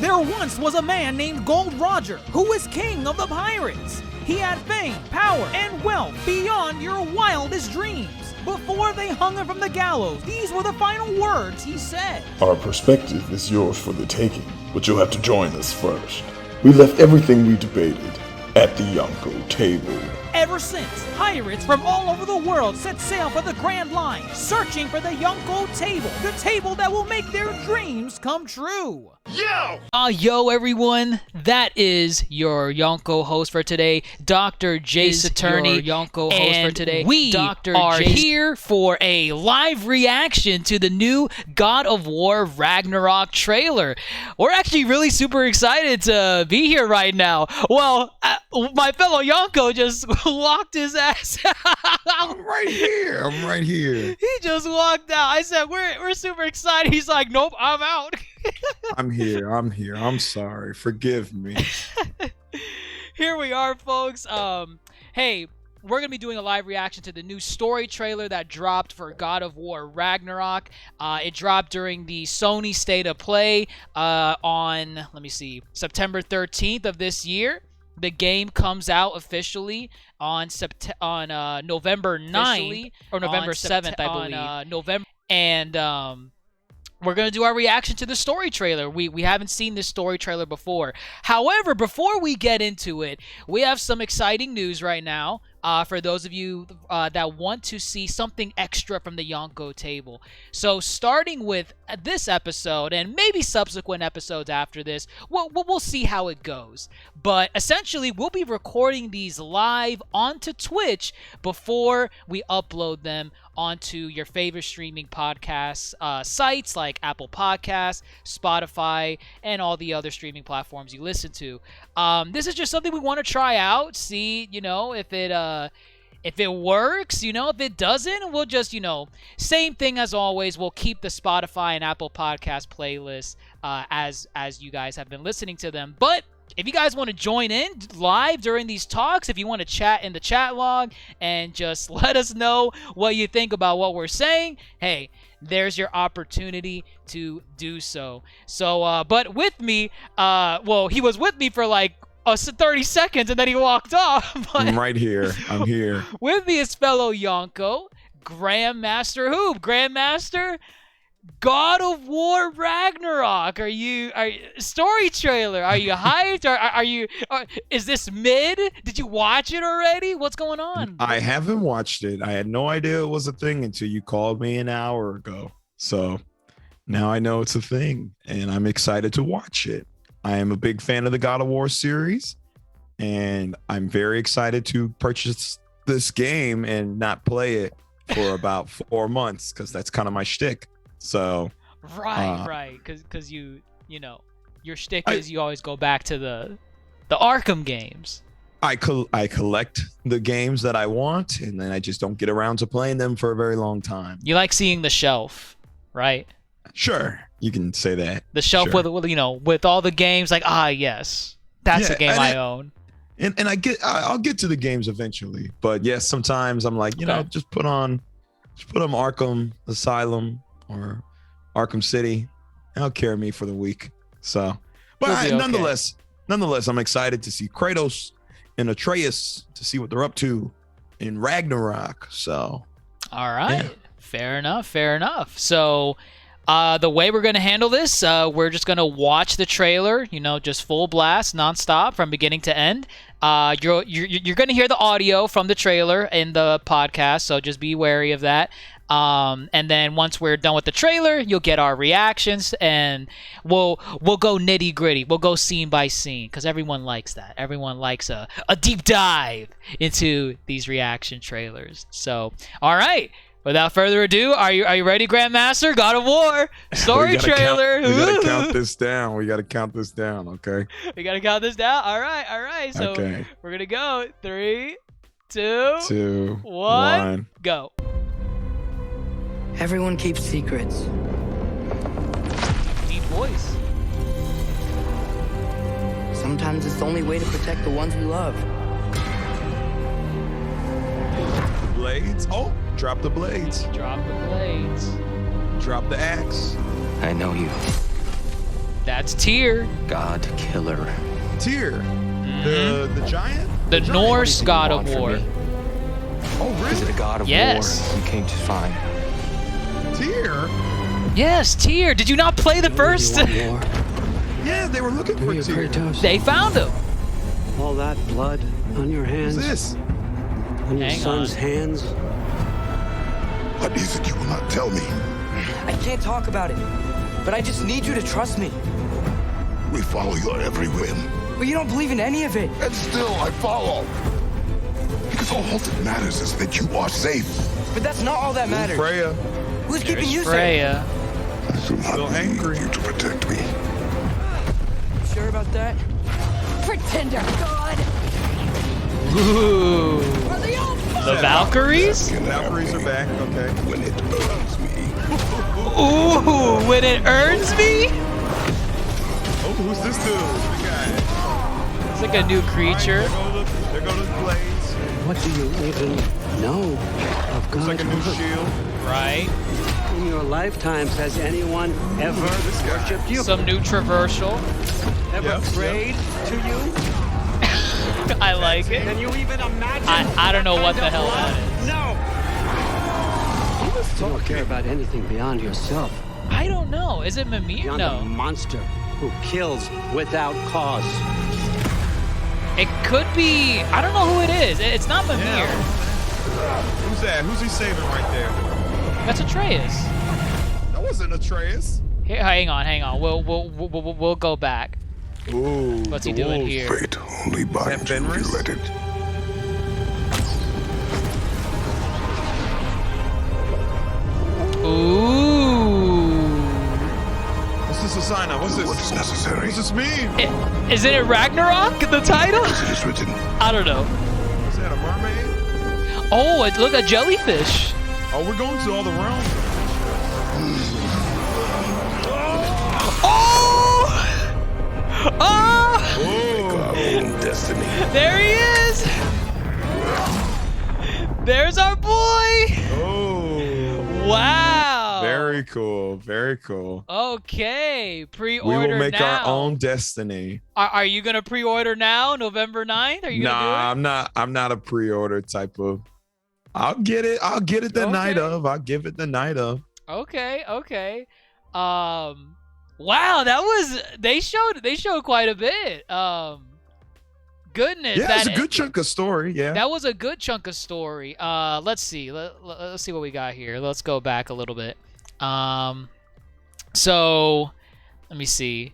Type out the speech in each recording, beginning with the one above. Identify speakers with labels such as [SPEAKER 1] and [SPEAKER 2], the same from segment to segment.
[SPEAKER 1] There once was a man named Gold Roger who was king of the pirates. He had fame, power, and wealth beyond your wildest dreams. Before they hung him from the gallows, these were the final words he said.
[SPEAKER 2] Our perspective is yours for the taking, but you'll have to join us first. We left everything we debated at the Yonkō Table.
[SPEAKER 1] Ever since, pirates from all over the world set sail for the Grand Line, searching for the Yonkō Table, the table that will make their dreams come true.
[SPEAKER 3] Yo everyone, that is your Yonkō host for today, DrJaceAttorney. Yonkō host for today. We are here for a live reaction to the new God of War Ragnarök trailer. We're actually really super excited to be here right now. Well, my fellow Yonkō just walked his ass out.
[SPEAKER 4] I'm right here.
[SPEAKER 3] He just walked out. I said, we're super excited. He's like, nope, I'm out.
[SPEAKER 4] I'm here. I'm sorry. Forgive me.
[SPEAKER 3] Here we are, folks. Hey, we're going to be doing a live reaction to the new story trailer that dropped for God of War Ragnarök. It dropped during the Sony State of Play on, let me see, September 13th of this year. The game comes out officially on November 9th, or November 7th, I believe. And we're going to do our reaction to the story trailer. We haven't seen this story trailer before. However, before we get into it, we have some exciting news right now for those of you that want to see something extra from the Yonkō Table. So starting with this episode, and maybe subsequent episodes after this, we'll see how it goes. But essentially, we'll be recording these live onto Twitch before we upload them onto your favorite streaming podcast sites like Apple Podcasts, Spotify, and all the other streaming platforms you listen to. This is just something we want to try out, see, if it works, if it doesn't, we'll just, same thing as always. We'll keep the Spotify and Apple Podcast playlists as you guys have been listening to them. But if you guys want to join in live during these talks, if you want to chat in the chat log and just let us know what you think about what we're saying, hey, there's your opportunity to do so. So, but with me, he was with me for like 30 seconds and then he walked off.
[SPEAKER 4] I'm right here. I'm here.
[SPEAKER 3] With me is fellow Yonkō, Grandmaster Hoop. Grandmaster, God of War Ragnarök. Are you story trailer? Are you hyped? Are you? Is this mid? Did you watch it already? What's going on?
[SPEAKER 4] I haven't watched it. I had no idea it was a thing until you called me an hour ago. So now I know it's a thing, and I'm excited to watch it. I am a big fan of the God of War series, and I'm very excited to purchase this game and not play it for about 4 months because that's kind of my shtick. So
[SPEAKER 3] right, because your shtick is you always go back to the Arkham games.
[SPEAKER 4] I collect the games that I want, and then I just don't get around to playing them for a very long time.
[SPEAKER 3] You like seeing the shelf, right?
[SPEAKER 4] Sure, you can say that.
[SPEAKER 3] The shelf
[SPEAKER 4] sure.
[SPEAKER 3] with all the games, like yes, that's a game I own.
[SPEAKER 4] And I'll get to the games eventually, but yes, sometimes I'm like, just put on Arkham Asylum or Arkham City. That'll carry me for the week. So, but nonetheless, I'm excited to see Kratos and Atreus, to see what they're up to in Ragnarök. So,
[SPEAKER 3] all right, fair enough. So, the way we're gonna handle this, we're just gonna watch the trailer, just full blast, nonstop from beginning to end. You're gonna hear the audio from the trailer in the podcast, so just be wary of that. And then once we're done with the trailer, you'll get our reactions, and we'll go nitty gritty. We'll go scene by scene because everyone likes that. Everyone likes a deep dive into these reaction trailers. So, all right. Without further ado, are you ready, Grandmaster? God of War story trailer.
[SPEAKER 4] We gotta count this down. Okay.
[SPEAKER 3] We gotta count this down. All right. So we're gonna go 3, 2, 1, go.
[SPEAKER 5] Everyone keeps secrets.
[SPEAKER 3] Deep voice.
[SPEAKER 5] Sometimes it's the only way to protect the ones we love.
[SPEAKER 4] Blades. Oh, drop the blades.
[SPEAKER 3] Drop the blades.
[SPEAKER 4] Drop the axe.
[SPEAKER 5] I know you.
[SPEAKER 3] That's Tyr.
[SPEAKER 5] God killer.
[SPEAKER 4] Tyr, the giant.
[SPEAKER 3] The Norse
[SPEAKER 5] What
[SPEAKER 3] god
[SPEAKER 5] do you
[SPEAKER 3] of
[SPEAKER 5] want
[SPEAKER 3] war.
[SPEAKER 5] from me?
[SPEAKER 4] Oh,
[SPEAKER 5] Is it
[SPEAKER 4] really?
[SPEAKER 5] a god of
[SPEAKER 3] Yes.
[SPEAKER 5] war you came to find?
[SPEAKER 4] Tyr.
[SPEAKER 3] Yes, Tyr. Did you not play the first?
[SPEAKER 5] You want war?
[SPEAKER 4] Yeah, they were looking
[SPEAKER 5] Do
[SPEAKER 4] for
[SPEAKER 5] you,
[SPEAKER 4] Tyr.
[SPEAKER 5] Kratos?
[SPEAKER 3] They found him.
[SPEAKER 6] All that blood on your hands,
[SPEAKER 4] Who's this?
[SPEAKER 6] on your
[SPEAKER 3] Hang
[SPEAKER 6] son's
[SPEAKER 3] on.
[SPEAKER 6] hands.
[SPEAKER 2] What is it you will not tell me?
[SPEAKER 5] I can't talk about it, but I just need you to trust me.
[SPEAKER 2] We follow your every whim,
[SPEAKER 5] But you don't believe in any of it.
[SPEAKER 2] and still I follow. Because all that matters is that you are safe.
[SPEAKER 5] But that's not all that matters.
[SPEAKER 4] Freya.
[SPEAKER 5] Who's keeping you safe?
[SPEAKER 3] Freya.
[SPEAKER 2] I do not
[SPEAKER 4] Still
[SPEAKER 2] need
[SPEAKER 4] angry.
[SPEAKER 2] you to protect me.
[SPEAKER 5] You sure about that?
[SPEAKER 7] Pretender god!
[SPEAKER 3] Ooh. The Valkyries?
[SPEAKER 4] Valkyries are back. Okay.
[SPEAKER 2] When it earns me.
[SPEAKER 3] Ooh, when it earns me?
[SPEAKER 4] Oh, who's this dude? The guy.
[SPEAKER 3] It's like a new creature.
[SPEAKER 4] There go the blades.
[SPEAKER 6] What do you even know of
[SPEAKER 4] It's
[SPEAKER 6] God?
[SPEAKER 4] like a new shield.
[SPEAKER 3] Right.
[SPEAKER 6] In your lifetimes, has anyone ever worshipped you?
[SPEAKER 3] Some new traversal.
[SPEAKER 6] Ever
[SPEAKER 4] Yep,
[SPEAKER 6] prayed to you?
[SPEAKER 3] I like it.
[SPEAKER 6] Can you even imagine?
[SPEAKER 3] I don't know what the hell that is.
[SPEAKER 6] No! You don't care about anything beyond yourself.
[SPEAKER 3] I don't know. Is it Mimir?
[SPEAKER 6] Beyond a
[SPEAKER 3] No.
[SPEAKER 6] monster who kills without cause.
[SPEAKER 3] It could be. I don't know who it is. It's not Mimir.
[SPEAKER 4] Who's that? Who's he saving right there?
[SPEAKER 3] That's Atreus.
[SPEAKER 4] That wasn't Atreus.
[SPEAKER 3] Here, hang on. We'll go back.
[SPEAKER 4] Ooh.
[SPEAKER 3] What's he
[SPEAKER 4] the
[SPEAKER 3] doing
[SPEAKER 4] wolves.
[SPEAKER 3] here?
[SPEAKER 2] Fate only binds you if you
[SPEAKER 4] Fenris?
[SPEAKER 2] let it.
[SPEAKER 3] Ooh.
[SPEAKER 4] What's this a sign of? What's this?
[SPEAKER 2] What is necessary?
[SPEAKER 4] What's this mean?
[SPEAKER 3] Isn't it Ragnarok? The title?
[SPEAKER 2] As it is written.
[SPEAKER 3] I don't know.
[SPEAKER 4] Is that a mermaid?
[SPEAKER 3] Oh, it's look a jellyfish.
[SPEAKER 4] Oh, we're going to all the realms.
[SPEAKER 3] Oh! Oh!
[SPEAKER 2] Our own destiny.
[SPEAKER 3] There he is. There's our boy.
[SPEAKER 4] Oh.
[SPEAKER 3] Wow.
[SPEAKER 4] Very cool. Very cool.
[SPEAKER 3] Okay.
[SPEAKER 4] We
[SPEAKER 3] Pre-order
[SPEAKER 4] will make
[SPEAKER 3] now.
[SPEAKER 4] our own destiny.
[SPEAKER 3] Are you gonna pre-order now, November 9th? Are you gonna do it?
[SPEAKER 4] I'm not a pre-order type of. I'll get it the night
[SPEAKER 3] Okay.
[SPEAKER 4] of. I'll give it the night of.
[SPEAKER 3] Okay. Wow, that was they showed quite a bit. Goodness.
[SPEAKER 4] Yeah, it's a good chunk of story. Yeah.
[SPEAKER 3] That was a good chunk of story. Let's see. Let's see what we got here. Let's go back a little bit. So let me see.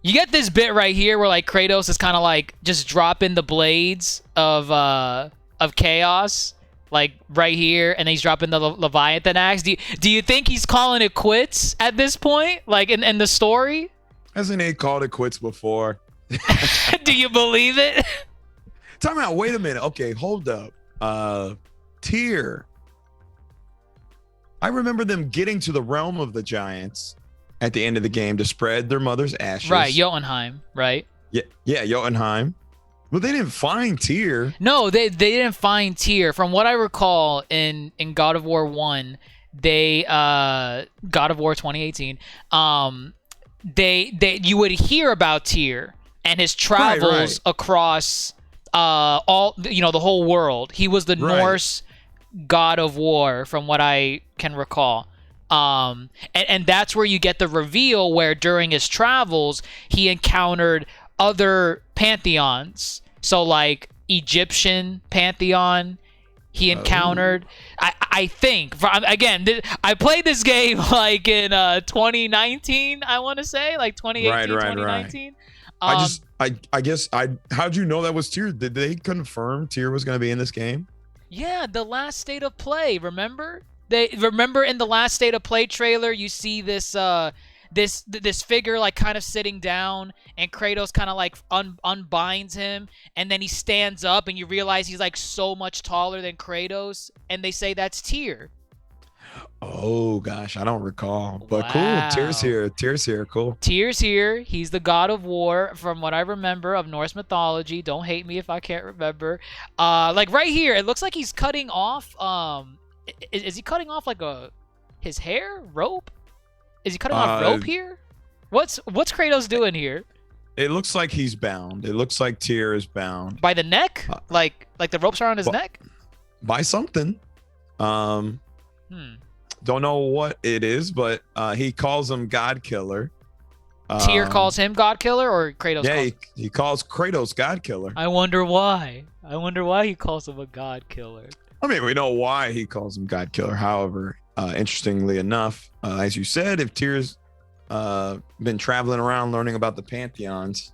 [SPEAKER 3] You get this bit right here where like Kratos is kind of like just dropping the blades of chaos, like right here, and he's dropping the Leviathan axe. Do you think he's calling it quits at this point, like in the story?
[SPEAKER 4] Hasn't he called it quits before?
[SPEAKER 3] Do you believe it?
[SPEAKER 4] Time out. Wait a minute. Okay, hold up. Tyr. I remember them getting to the realm of the giants at the end of the game to spread their mother's ashes.
[SPEAKER 3] Right, Jotunheim, right?
[SPEAKER 4] Yeah, Jotunheim. But they didn't find Tyr.
[SPEAKER 3] No, they didn't find Tyr. From what I recall in God of War 1, they God of War 2018, you would hear about Tyr and his travels across all the whole world. He was the Norse god of war, from what I can recall. And that's where you get the reveal where during his travels he encountered other pantheons. So like Egyptian pantheon he encountered. I think, again, I played this game like in 2019, I want to say, like 2018, 2019.
[SPEAKER 4] I guess how'd you know that was Tyr? Did they confirm Tyr was going to be in this game?
[SPEAKER 3] Yeah, the last state of play, remember? Remember in the last state of play trailer, you see this this figure like kind of sitting down, and Kratos kind of like unbinds him, and then he stands up, and you realize he's like so much taller than Kratos, and they say that's Tyr.
[SPEAKER 4] Oh gosh, I don't recall, but
[SPEAKER 3] Wow.
[SPEAKER 4] cool. Tyr's here. Cool.
[SPEAKER 3] Tyr's here. He's the god of war, from what I remember of Norse mythology. Don't hate me if I can't remember. Like right here, it looks like he's cutting off. Is he cutting off like his hair rope? Is he cutting off rope here? What's Kratos doing here?
[SPEAKER 4] It looks like he's bound. It looks like Tyr is bound
[SPEAKER 3] By the neck? Like the ropes are on his neck?
[SPEAKER 4] by something. Don't know what it is, but he calls him God Killer.
[SPEAKER 3] Tyr calls him God Killer, or Kratos?
[SPEAKER 4] Yeah, he calls Kratos God Killer.
[SPEAKER 3] I wonder why. I wonder why he calls him a God Killer.
[SPEAKER 4] I mean, we know why he calls him God Killer. However, interestingly enough, as you said, if Tyr's been traveling around learning about the pantheons,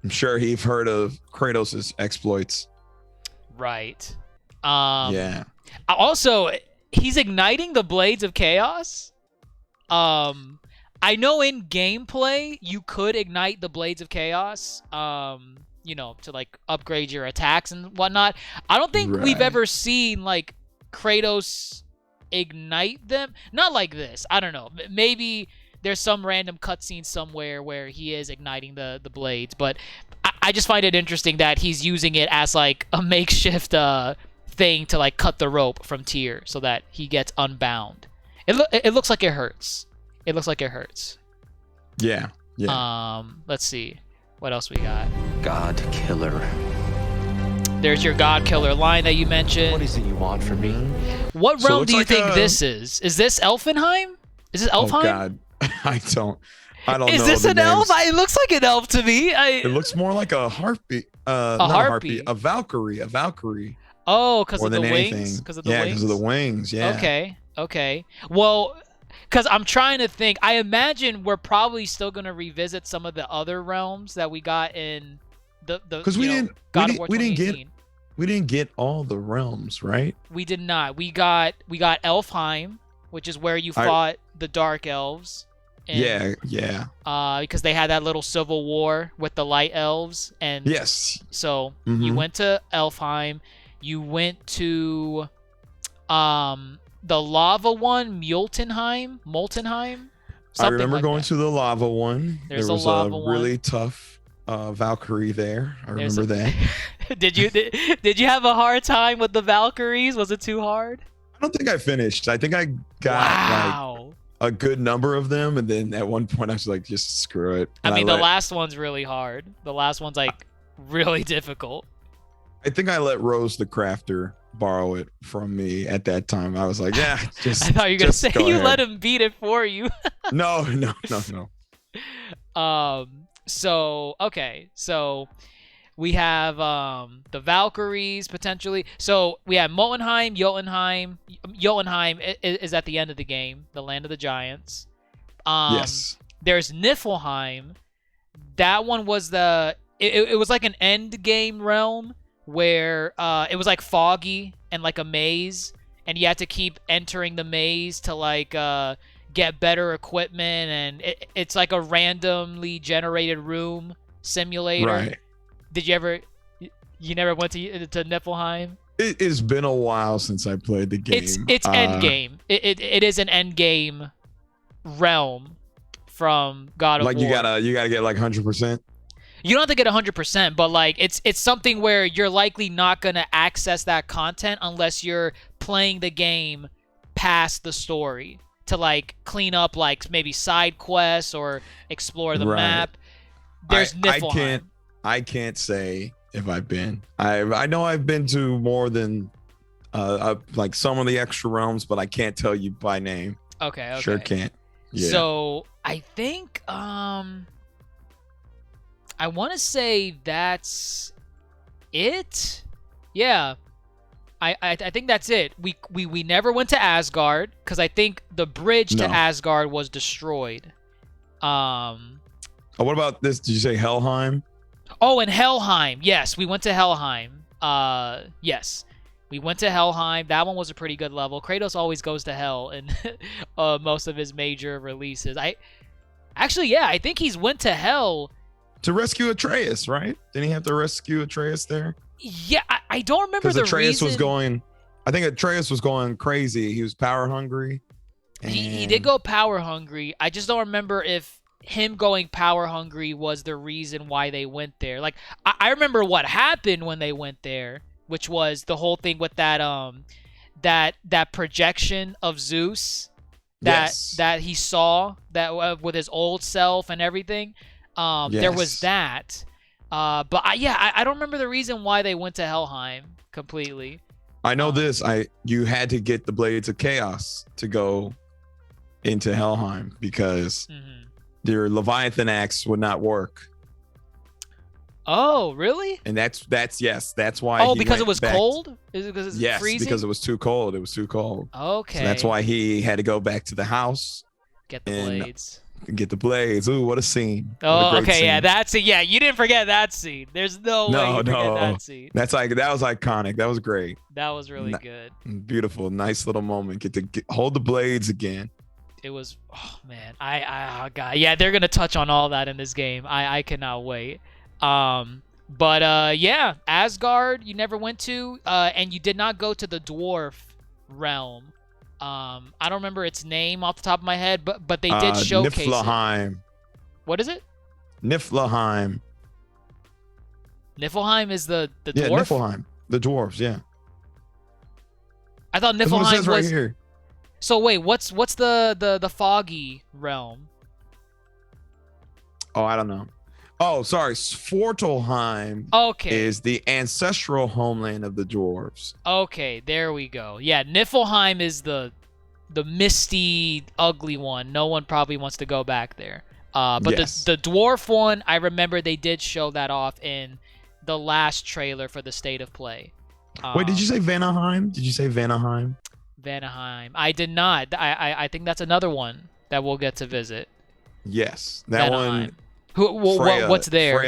[SPEAKER 4] I'm sure he's heard of Kratos' exploits.
[SPEAKER 3] Right.
[SPEAKER 4] Yeah.
[SPEAKER 3] Also, he's igniting the blades of chaos. I know in gameplay you could ignite the blades of chaos, you know, to like upgrade your attacks and whatnot. I don't think we've ever seen like Kratos ignite them. Not like this. I don't know. Maybe there's some random cutscene somewhere where he is igniting the blades, but I just find it interesting that he's using it as like a makeshift thing to like cut the rope from Tyr so that he gets unbound. It looks like it hurts. It looks like it hurts.
[SPEAKER 4] Yeah. Yeah.
[SPEAKER 3] Let's see. What else we got?
[SPEAKER 5] God Killer.
[SPEAKER 3] There's your God Killer line that you mentioned.
[SPEAKER 5] What is it you want from me?
[SPEAKER 3] What
[SPEAKER 4] So
[SPEAKER 3] realm
[SPEAKER 4] it's
[SPEAKER 3] do you
[SPEAKER 4] like
[SPEAKER 3] think this is? Is this Elfenheim? Is this Elfheim?
[SPEAKER 4] Oh God, I don't know.
[SPEAKER 3] Is this
[SPEAKER 4] the
[SPEAKER 3] an elf?
[SPEAKER 4] names.
[SPEAKER 3] It looks like an elf to me.
[SPEAKER 4] It looks more like a harpy. Not a harpy. A Valkyrie. A Valkyrie.
[SPEAKER 3] Oh, because
[SPEAKER 4] More
[SPEAKER 3] of the
[SPEAKER 4] than
[SPEAKER 3] wings?
[SPEAKER 4] anything.
[SPEAKER 3] Because of the
[SPEAKER 4] Yeah,
[SPEAKER 3] wings?
[SPEAKER 4] because of the wings. Yeah.
[SPEAKER 3] Okay. Well, because I'm trying to think. I imagine we're probably still going to revisit some of the other realms that we got in the
[SPEAKER 4] Because we didn't.
[SPEAKER 3] God of War 2018.
[SPEAKER 4] We didn't get all the realms, right?
[SPEAKER 3] We did not. We got Elfheim, which is where you fought the Dark Elves. And,
[SPEAKER 4] Yeah.
[SPEAKER 3] because they had that little civil war with the Light Elves, and
[SPEAKER 4] Yes.
[SPEAKER 3] so you went to Elfheim. You went to the lava one, Moltenheim.
[SPEAKER 4] I remember
[SPEAKER 3] like
[SPEAKER 4] going
[SPEAKER 3] that.
[SPEAKER 4] to the lava one.
[SPEAKER 3] There's
[SPEAKER 4] there was
[SPEAKER 3] a lava
[SPEAKER 4] a really
[SPEAKER 3] one.
[SPEAKER 4] tough Valkyrie there. I
[SPEAKER 3] There's
[SPEAKER 4] remember that.
[SPEAKER 3] Did you have a hard time with the Valkyries? Was it too hard?
[SPEAKER 4] I don't think I finished. I think I got
[SPEAKER 3] Wow.
[SPEAKER 4] like a good number of them, and then at one point I was like, just screw it.
[SPEAKER 3] I
[SPEAKER 4] And
[SPEAKER 3] mean, the last one's really hard. The last one's like really difficult.
[SPEAKER 4] I think I let Rose the Crafter borrow it from me at that time. I was like, yeah, just.
[SPEAKER 3] I thought you were gonna
[SPEAKER 4] just
[SPEAKER 3] say
[SPEAKER 4] go
[SPEAKER 3] you
[SPEAKER 4] ahead.
[SPEAKER 3] let him beat it for you.
[SPEAKER 4] No.
[SPEAKER 3] So okay. So we have the Valkyries potentially. So we have Moltenheim, Jotunheim. Jotunheim is at the end of the game, the land of the giants.
[SPEAKER 4] Yes.
[SPEAKER 3] There's Niflheim. That one was it was like an end game realm where it was like foggy and like a maze, and you had to keep entering the maze to like get better equipment, and it's like a randomly generated room simulator.
[SPEAKER 4] Right.
[SPEAKER 3] Did you ever? You never went to Niflheim?
[SPEAKER 4] It has been a while since I played the game.
[SPEAKER 3] It's end game. It is an end game realm from God of War.
[SPEAKER 4] Like you gotta get like 100%.
[SPEAKER 3] You don't have to get 100%, but like it's something where you're likely not gonna access that content unless you're playing the game past the story to like clean up like maybe side quests or explore the map. There's Niflheim.
[SPEAKER 4] I can't say if I've been. I know I've been to more than like some of the extra realms, but I can't tell you by name.
[SPEAKER 3] Okay.
[SPEAKER 4] Sure can't. Yeah.
[SPEAKER 3] So I think I want to say that's it. Yeah. I think that's it. We never went to Asgard because I think the bridge to Asgard was destroyed.
[SPEAKER 4] Oh, what about this? Did you say Helheim?
[SPEAKER 3] Oh, and Helheim. Yes, we went to Helheim. Yes. We went to Helheim. That one was a pretty good level. Kratos always goes to hell in most of his major releases. I think he's went to hell
[SPEAKER 4] to rescue Atreus, right? Didn't he have to rescue Atreus there?
[SPEAKER 3] Yeah, I don't remember the
[SPEAKER 4] Atreus
[SPEAKER 3] reason.
[SPEAKER 4] was going. I think Atreus was going crazy. He was power hungry.
[SPEAKER 3] He did go power hungry. I just don't remember if him going power hungry was the reason why they went there. Like I remember what happened when they went there, which was the whole thing with that that projection of Zeus that he saw that with his old self and everything. There was that. But I don't remember the reason why they went to Helheim completely.
[SPEAKER 4] I know this. You had to get the Blades of Chaos to go into Helheim because your Leviathan axe would not work.
[SPEAKER 3] Oh, really?
[SPEAKER 4] And that's why.
[SPEAKER 3] Oh, because it was cold? Is it because it's freezing?
[SPEAKER 4] Because it was too cold. It was too cold.
[SPEAKER 3] Okay.
[SPEAKER 4] So that's why he had to go back to the house.
[SPEAKER 3] Get the blades.
[SPEAKER 4] Get the blades. Ooh, what a scene.
[SPEAKER 3] Oh, okay, scene. Yeah, that's it. Yeah, you didn't forget that scene. There's no way you forget that scene.
[SPEAKER 4] That was iconic. That was great.
[SPEAKER 3] That was really good.
[SPEAKER 4] Beautiful, nice little moment. Get to hold the blades again.
[SPEAKER 3] It was, oh man, oh god, yeah, they're gonna touch on all that in this game. I cannot wait. But yeah, Asgard you never went to, and you did not go to the dwarf realm. I don't remember its name off the top of my head, but they did showcase
[SPEAKER 4] Niflheim.
[SPEAKER 3] It. What is it?
[SPEAKER 4] Niflheim.
[SPEAKER 3] Niflheim is the dwarf?
[SPEAKER 4] Yeah, Niflheim. The dwarves, yeah.
[SPEAKER 3] I thought Niflheim was
[SPEAKER 4] right here.
[SPEAKER 3] So wait, what's the foggy realm?
[SPEAKER 4] Oh, I don't know. Oh, sorry. Svartalfheim is the ancestral homeland of the dwarves.
[SPEAKER 3] Okay, there we go. Yeah, Niflheim is the misty, ugly one. No one probably wants to go back there. But the dwarf one, I remember they did show that off in the last trailer for the State of Play.
[SPEAKER 4] Wait, did you say Vanaheim? Did you say Vanaheim?
[SPEAKER 3] Vanaheim. I did not. I think that's another one that we'll get to visit.
[SPEAKER 4] Yes, that
[SPEAKER 3] Vanaheim.
[SPEAKER 4] one.
[SPEAKER 3] Freya, what's there?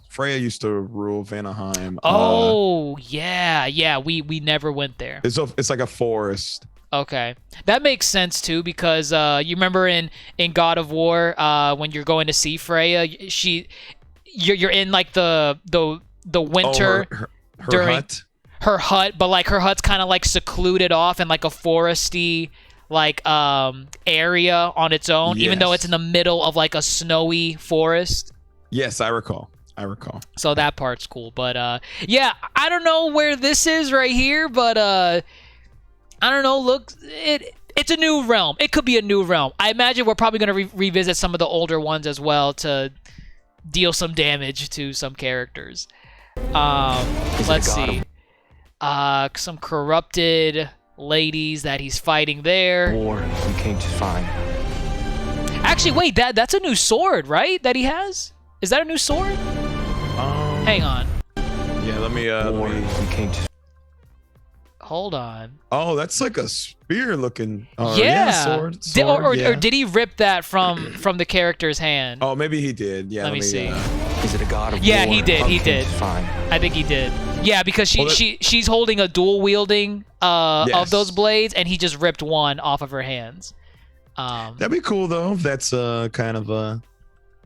[SPEAKER 4] Freya used to rule Vanaheim.
[SPEAKER 3] Oh, yeah. We never went there.
[SPEAKER 4] It's like a forest.
[SPEAKER 3] Okay, that makes sense too because you remember in God of War when you're going to see Freya, you're in like the winter
[SPEAKER 4] her
[SPEAKER 3] during
[SPEAKER 4] hut.
[SPEAKER 3] Her hut, but like her hut's kind of like secluded off in like a foresty like area on its own, even though it's in the middle of like a snowy forest.
[SPEAKER 4] Yes, I recall.
[SPEAKER 3] So that part's cool, but yeah, I don't know where this is right here, but I don't know. Look, it's a new realm. It could be a new realm. I imagine we're probably gonna revisit some of the older ones as well to deal some damage to some characters. Let's see. Some corrupted ladies that he's fighting there.
[SPEAKER 5] War we came to find.
[SPEAKER 3] Actually, wait, that's a new sword, right? That he has? Is that a new sword? Hang on.
[SPEAKER 4] Yeah, let me
[SPEAKER 5] we came to.
[SPEAKER 3] Hold on.
[SPEAKER 4] Oh, that's like a spear looking.
[SPEAKER 3] Sword.
[SPEAKER 4] Or
[SPEAKER 3] did he rip that from the character's hand?
[SPEAKER 4] Oh, maybe he did. Yeah.
[SPEAKER 3] Let me see.
[SPEAKER 5] Is it a god of war?
[SPEAKER 3] Yeah, he did. He did.
[SPEAKER 5] Fine.
[SPEAKER 3] I think he did. Yeah, because she's holding a dual wielding of those blades, and he just ripped one off of her hands.
[SPEAKER 4] That'd be cool though. If that's kind of a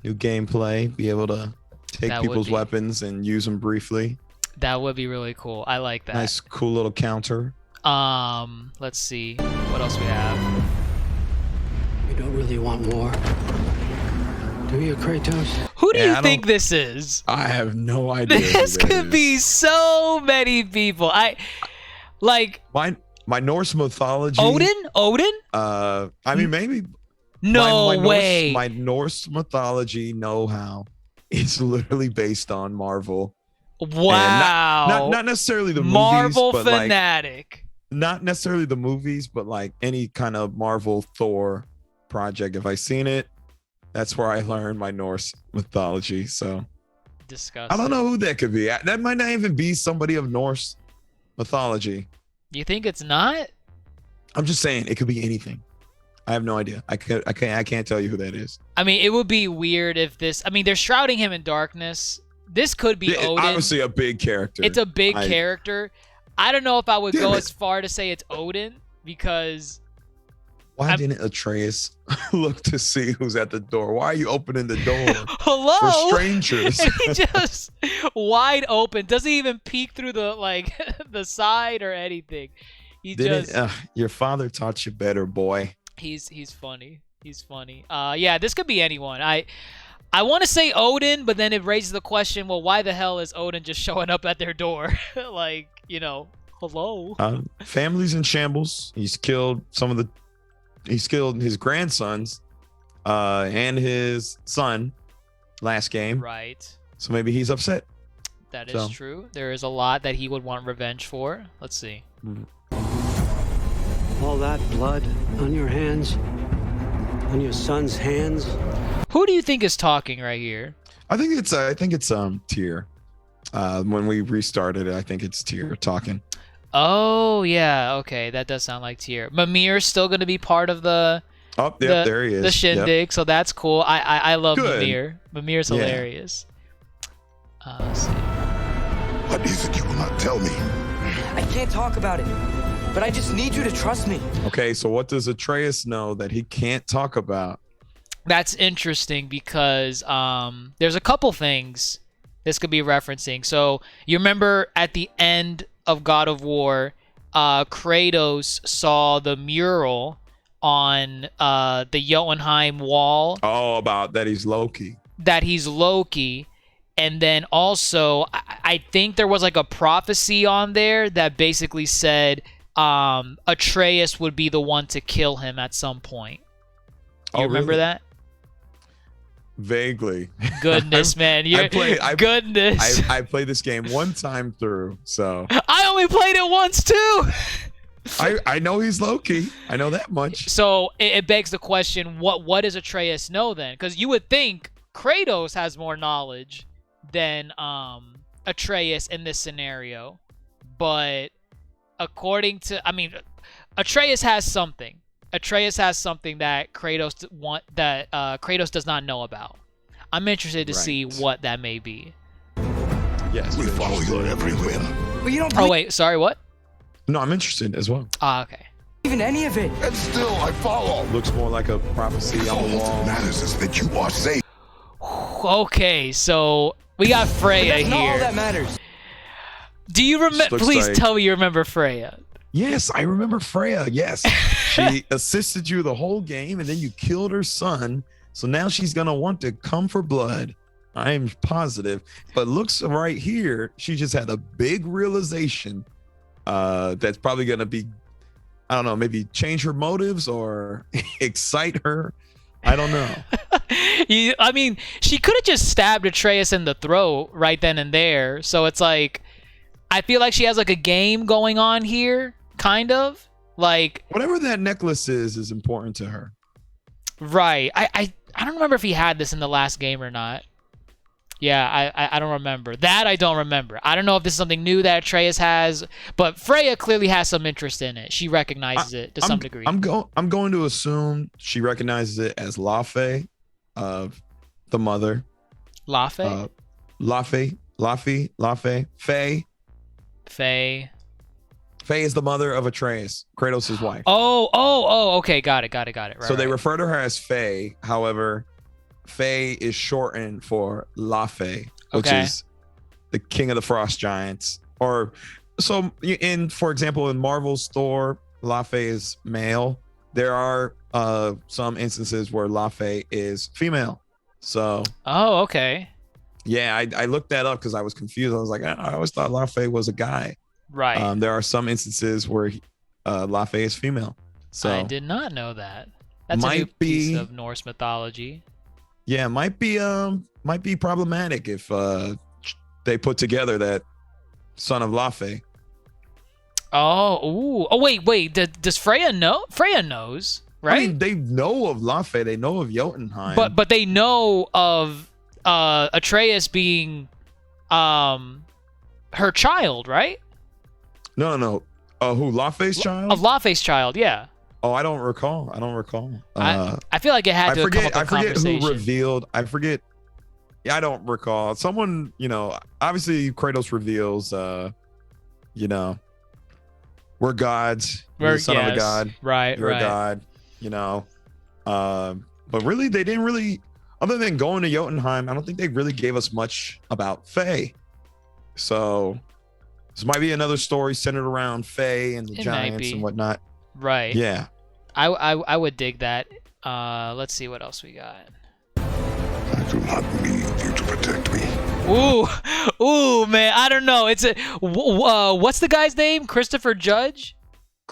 [SPEAKER 4] new gameplay. Be able to take people's weapons and use them briefly.
[SPEAKER 3] That would be really cool. I like that.
[SPEAKER 4] Nice, cool little counter.
[SPEAKER 3] Let's see what else we have.
[SPEAKER 6] You don't really want war, do you, Kratos?
[SPEAKER 3] Who do you think this is?
[SPEAKER 4] I have no idea.
[SPEAKER 3] This could be so many people.
[SPEAKER 4] My Norse mythology.
[SPEAKER 3] Odin?
[SPEAKER 4] I mean, maybe.
[SPEAKER 3] No way.
[SPEAKER 4] My Norse mythology know-how is literally based on Marvel.
[SPEAKER 3] Wow.
[SPEAKER 4] Not necessarily the movies,
[SPEAKER 3] Marvel
[SPEAKER 4] but
[SPEAKER 3] fanatic.
[SPEAKER 4] Not necessarily the movies, but like any kind of Marvel Thor project. If I seen it, that's where I learned my Norse mythology. So
[SPEAKER 3] disgusting.
[SPEAKER 4] I don't know who that could be. That might not even be somebody of Norse mythology.
[SPEAKER 3] You think it's not?
[SPEAKER 4] I'm just saying it could be anything. I have no idea. I can't tell you who that is.
[SPEAKER 3] I mean, it would be weird if this. I mean, they're shrouding him in darkness. This could be Odin.
[SPEAKER 4] Obviously a big character.
[SPEAKER 3] It's a big character. I don't know if I would go as far to say it's Odin because.
[SPEAKER 4] Why didn't Atreus look to see who's at the door? Why are you opening the door
[SPEAKER 3] Hello?
[SPEAKER 4] for strangers?
[SPEAKER 3] And he just wide open. Doesn't even peek through the the side or anything.
[SPEAKER 4] Your father taught you better, boy.
[SPEAKER 3] He's funny. He's funny. Yeah, this could be anyone. I want to say Odin, but then it raises the question, well, why the hell is Odin just showing up at their door? Hello?
[SPEAKER 4] Families in shambles. He's killed some of the He's killed his grandsons and his son last game.
[SPEAKER 3] Right.
[SPEAKER 4] So maybe he's upset.
[SPEAKER 3] That is true. There is a lot that he would want revenge for. Let's see.
[SPEAKER 6] All that blood on your hands, on your son's hands.
[SPEAKER 3] Who do you think is talking right here?
[SPEAKER 4] I think it's Tyr. When we restarted it, I think it's Tyr talking.
[SPEAKER 3] Oh yeah, okay, that does sound like Tyr. Mimir's still going to be part of the
[SPEAKER 4] there he is.
[SPEAKER 3] The shindig,
[SPEAKER 4] yep.
[SPEAKER 3] So that's cool. I love
[SPEAKER 4] Good.
[SPEAKER 3] Mimir. Mimir's hilarious. Let's see.
[SPEAKER 2] What is it you will not tell me?
[SPEAKER 5] I can't talk about it, but I just need you to trust me.
[SPEAKER 4] Okay, so what does Atreus know that he can't talk about?
[SPEAKER 3] That's interesting because there's a couple things this could be referencing. So you remember at the end of God of War, Kratos saw the mural on the Jotunheim wall.
[SPEAKER 4] Oh, about that he's Loki.
[SPEAKER 3] That he's Loki. And then also, I think there was like a prophecy on there that basically said Atreus would be the one to kill him at some point. You remember
[SPEAKER 4] really?
[SPEAKER 3] that?
[SPEAKER 4] Vaguely.
[SPEAKER 3] Goodness, man. Goodness.
[SPEAKER 4] I played this game one time through, so.
[SPEAKER 3] I only played it once, too.
[SPEAKER 4] I know he's Loki. I know that much.
[SPEAKER 3] So it begs the question, what does Atreus know then? Because you would think Kratos has more knowledge than Atreus in this scenario. But according to, Atreus has something. Atreus has something that Kratos Kratos does not know about. I'm interested to see what that may be.
[SPEAKER 4] Yes.
[SPEAKER 2] We follow your every whim.
[SPEAKER 5] But you don't
[SPEAKER 3] Oh wait, sorry, what?
[SPEAKER 4] No, I'm interested as well.
[SPEAKER 3] Okay.
[SPEAKER 5] believe in any of it.
[SPEAKER 2] And still I follow.
[SPEAKER 4] Looks more like a prophecy on the
[SPEAKER 2] All
[SPEAKER 4] wall.
[SPEAKER 2] that matters is that you are safe.
[SPEAKER 3] Okay, so we got Freya
[SPEAKER 5] That's not all
[SPEAKER 3] here.
[SPEAKER 5] that matters.
[SPEAKER 3] Do you remember?
[SPEAKER 4] Looks
[SPEAKER 3] Please
[SPEAKER 4] like-
[SPEAKER 3] tell me you remember Freya.
[SPEAKER 4] Yes, I remember Freya. Yes. She assisted you the whole game and then you killed her son. So now she's going to want to come for blood. I am positive. But looks right here, she just had a big realization that's probably going to be, I don't know, maybe change her motives or excite her. I don't know.
[SPEAKER 3] I mean, she could have just stabbed Atreus in the throat right then and there. So it's like, I feel like she has like a game going on here, kind of. Like
[SPEAKER 4] Whatever that necklace is important to her.
[SPEAKER 3] Right. I don't remember if he had this in the last game or not. Yeah, I don't remember. That I don't remember. I don't know if this is something new that Atreus has, but Freya clearly has some interest in it. She recognizes it to some degree.
[SPEAKER 4] I'm going to assume she recognizes it as Lafe, the mother.
[SPEAKER 3] Lafe?
[SPEAKER 4] Lafe, Faye.
[SPEAKER 3] Faye.
[SPEAKER 4] Faye is the mother of Atreus, Kratos' wife.
[SPEAKER 3] Oh, okay, got it. Right,
[SPEAKER 4] So they
[SPEAKER 3] right.
[SPEAKER 4] refer to her as Faye. However, Faye is shortened for Lafe, which
[SPEAKER 3] Okay.
[SPEAKER 4] is the king of the frost giants. Or so for example, in Marvel's Thor, Lafe is male. There are some instances where Lafe is female. So
[SPEAKER 3] Oh, okay.
[SPEAKER 4] yeah, I looked that up because I was confused. I was like, I always thought Lafe was a guy.
[SPEAKER 3] Right.
[SPEAKER 4] There are some instances where Lafe is female. So
[SPEAKER 3] I did not know that. That's a
[SPEAKER 4] Might
[SPEAKER 3] new piece
[SPEAKER 4] be-
[SPEAKER 3] of Norse mythology.
[SPEAKER 4] yeah, might be problematic if they put together that son of Lafe.
[SPEAKER 3] Oh, wait. Does Freya know? Freya knows, right?
[SPEAKER 4] I mean, they know of Lafe, they know of Jotunheim.
[SPEAKER 3] But they know of Atreus being her child, right?
[SPEAKER 4] no. Who, Lafe's child?
[SPEAKER 3] Of Lafay's child, yeah.
[SPEAKER 4] Oh, I don't recall.
[SPEAKER 3] I feel like it had to come up in
[SPEAKER 4] I forget
[SPEAKER 3] conversation.
[SPEAKER 4] who revealed. I forget. Yeah, I don't recall. Someone, obviously Kratos reveals, we're gods. You're the son of a god.
[SPEAKER 3] Right,
[SPEAKER 4] You're a god. But really, they didn't really, other than going to Jotunheim, I don't think they really gave us much about Faye. So this might be another story centered around Faye and the
[SPEAKER 3] It might
[SPEAKER 4] giants
[SPEAKER 3] be.
[SPEAKER 4] and whatnot.
[SPEAKER 3] Right.
[SPEAKER 4] Yeah.
[SPEAKER 3] I would dig that. Let's see what else we got.
[SPEAKER 2] I do not need you to protect me.
[SPEAKER 3] Ooh, man. I don't know. It's what's the guy's name? Christopher Judge.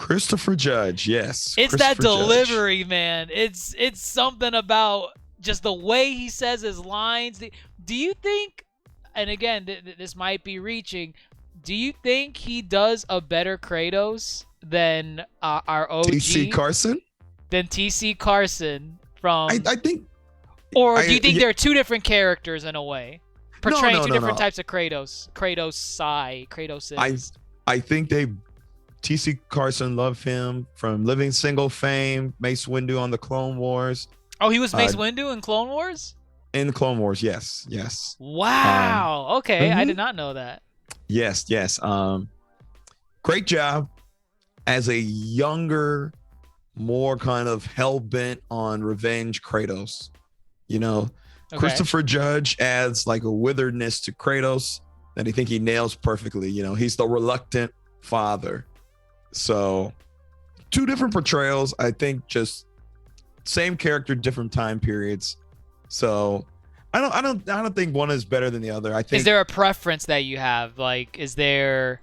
[SPEAKER 4] Christopher Judge, yes.
[SPEAKER 3] It's that
[SPEAKER 4] Christopher Judge.
[SPEAKER 3] delivery, man. It's something about just the way he says his lines. Do you think, and again, this might be reaching, do you think he does a better Kratos than our OG?
[SPEAKER 4] T.C. Carson?
[SPEAKER 3] Than T.C. Carson from...
[SPEAKER 4] I think...
[SPEAKER 3] Or do you think they're two different characters in a way? Portraying two different
[SPEAKER 4] no.
[SPEAKER 3] types of Kratos. Kratos.
[SPEAKER 4] I think T.C. Carson loved him from Living Single fame, Mace Windu on the Clone Wars.
[SPEAKER 3] Oh, he was Mace Windu in Clone Wars?
[SPEAKER 4] In the Clone Wars, yes.
[SPEAKER 3] Wow. Okay, I did not know that.
[SPEAKER 4] Yes. Great job as a younger, more kind of hell-bent on revenge Kratos. You know,
[SPEAKER 3] Okay.
[SPEAKER 4] Christopher Judge adds like a witheredness to Kratos that I think he nails perfectly. You know, he's the reluctant father. So two different portrayals. I think just same character, different time periods. So I don't think one is better than the other. I think.
[SPEAKER 3] Is there a preference that you have? Like, is there?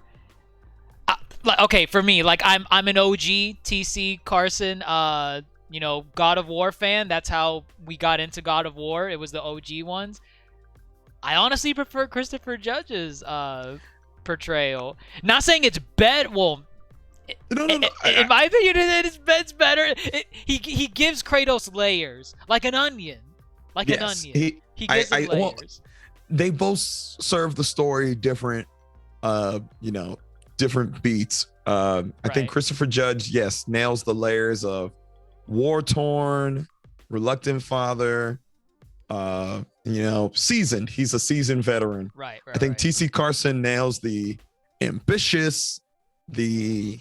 [SPEAKER 3] Okay, for me, like I'm an OG TC Carson, God of War fan. That's how we got into God of War. It was the OG ones. I honestly prefer Christopher Judge's portrayal. Not saying it's bad. Well,
[SPEAKER 4] No.
[SPEAKER 3] In my opinion, it's better. He gives Kratos layers, like an onion, an onion. He gives him layers.
[SPEAKER 4] Well, they both serve the story different, different beats. I think Christopher Judge, yes, nails the layers of war-torn, reluctant father, seasoned. He's a seasoned veteran.
[SPEAKER 3] Right.
[SPEAKER 4] I think TC Carson nails the ambitious, the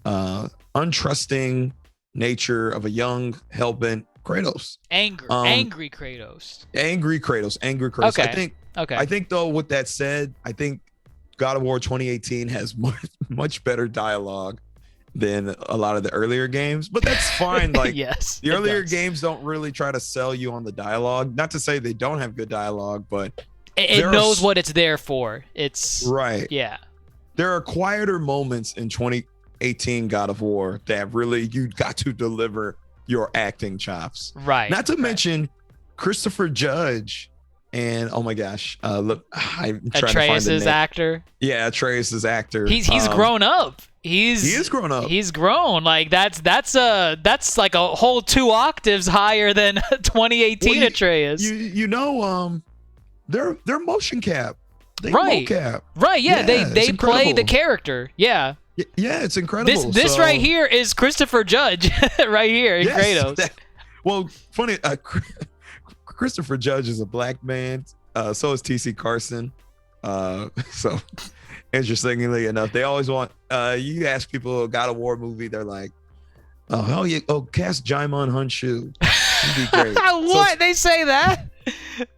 [SPEAKER 4] untrusting nature of a young, hell-bent Kratos.
[SPEAKER 3] Angry Kratos.
[SPEAKER 4] Angry Kratos.
[SPEAKER 3] Okay.
[SPEAKER 4] I think though, with that said, I think God of War 2018 has much better dialogue than a lot of the earlier games, but that's fine. Like,
[SPEAKER 3] yes,
[SPEAKER 4] the earlier games don't really try to sell you on the dialogue. Not to say they don't have good dialogue, but
[SPEAKER 3] it knows what it's there for. It's
[SPEAKER 4] right.
[SPEAKER 3] Yeah.
[SPEAKER 4] There are quieter moments in 2018 God of War that really you got to deliver your acting chops.
[SPEAKER 3] Right.
[SPEAKER 4] Not to mention Christopher Judge and oh my gosh, look, I'm trying to find the
[SPEAKER 3] Atreus's
[SPEAKER 4] name.
[SPEAKER 3] actor.
[SPEAKER 4] Yeah, Atreus's actor.
[SPEAKER 3] He's grown up. He is grown up. He's grown. Like that's like a whole 2 octaves higher than 2018 Atreus.
[SPEAKER 4] They're motion cap.
[SPEAKER 3] Right.
[SPEAKER 4] Mocap.
[SPEAKER 3] Right. Yeah. They play the character. Yeah.
[SPEAKER 4] Yeah, it's incredible.
[SPEAKER 3] This right here is Christopher Judge right here in Kratos.
[SPEAKER 4] Well, funny. Christopher Judge is a black man. So is TC Carson. So interestingly enough, they always want. You ask people a God of War movie, they're like, cast Jaimon Honshu. He'd be great.
[SPEAKER 3] What? So, they say that?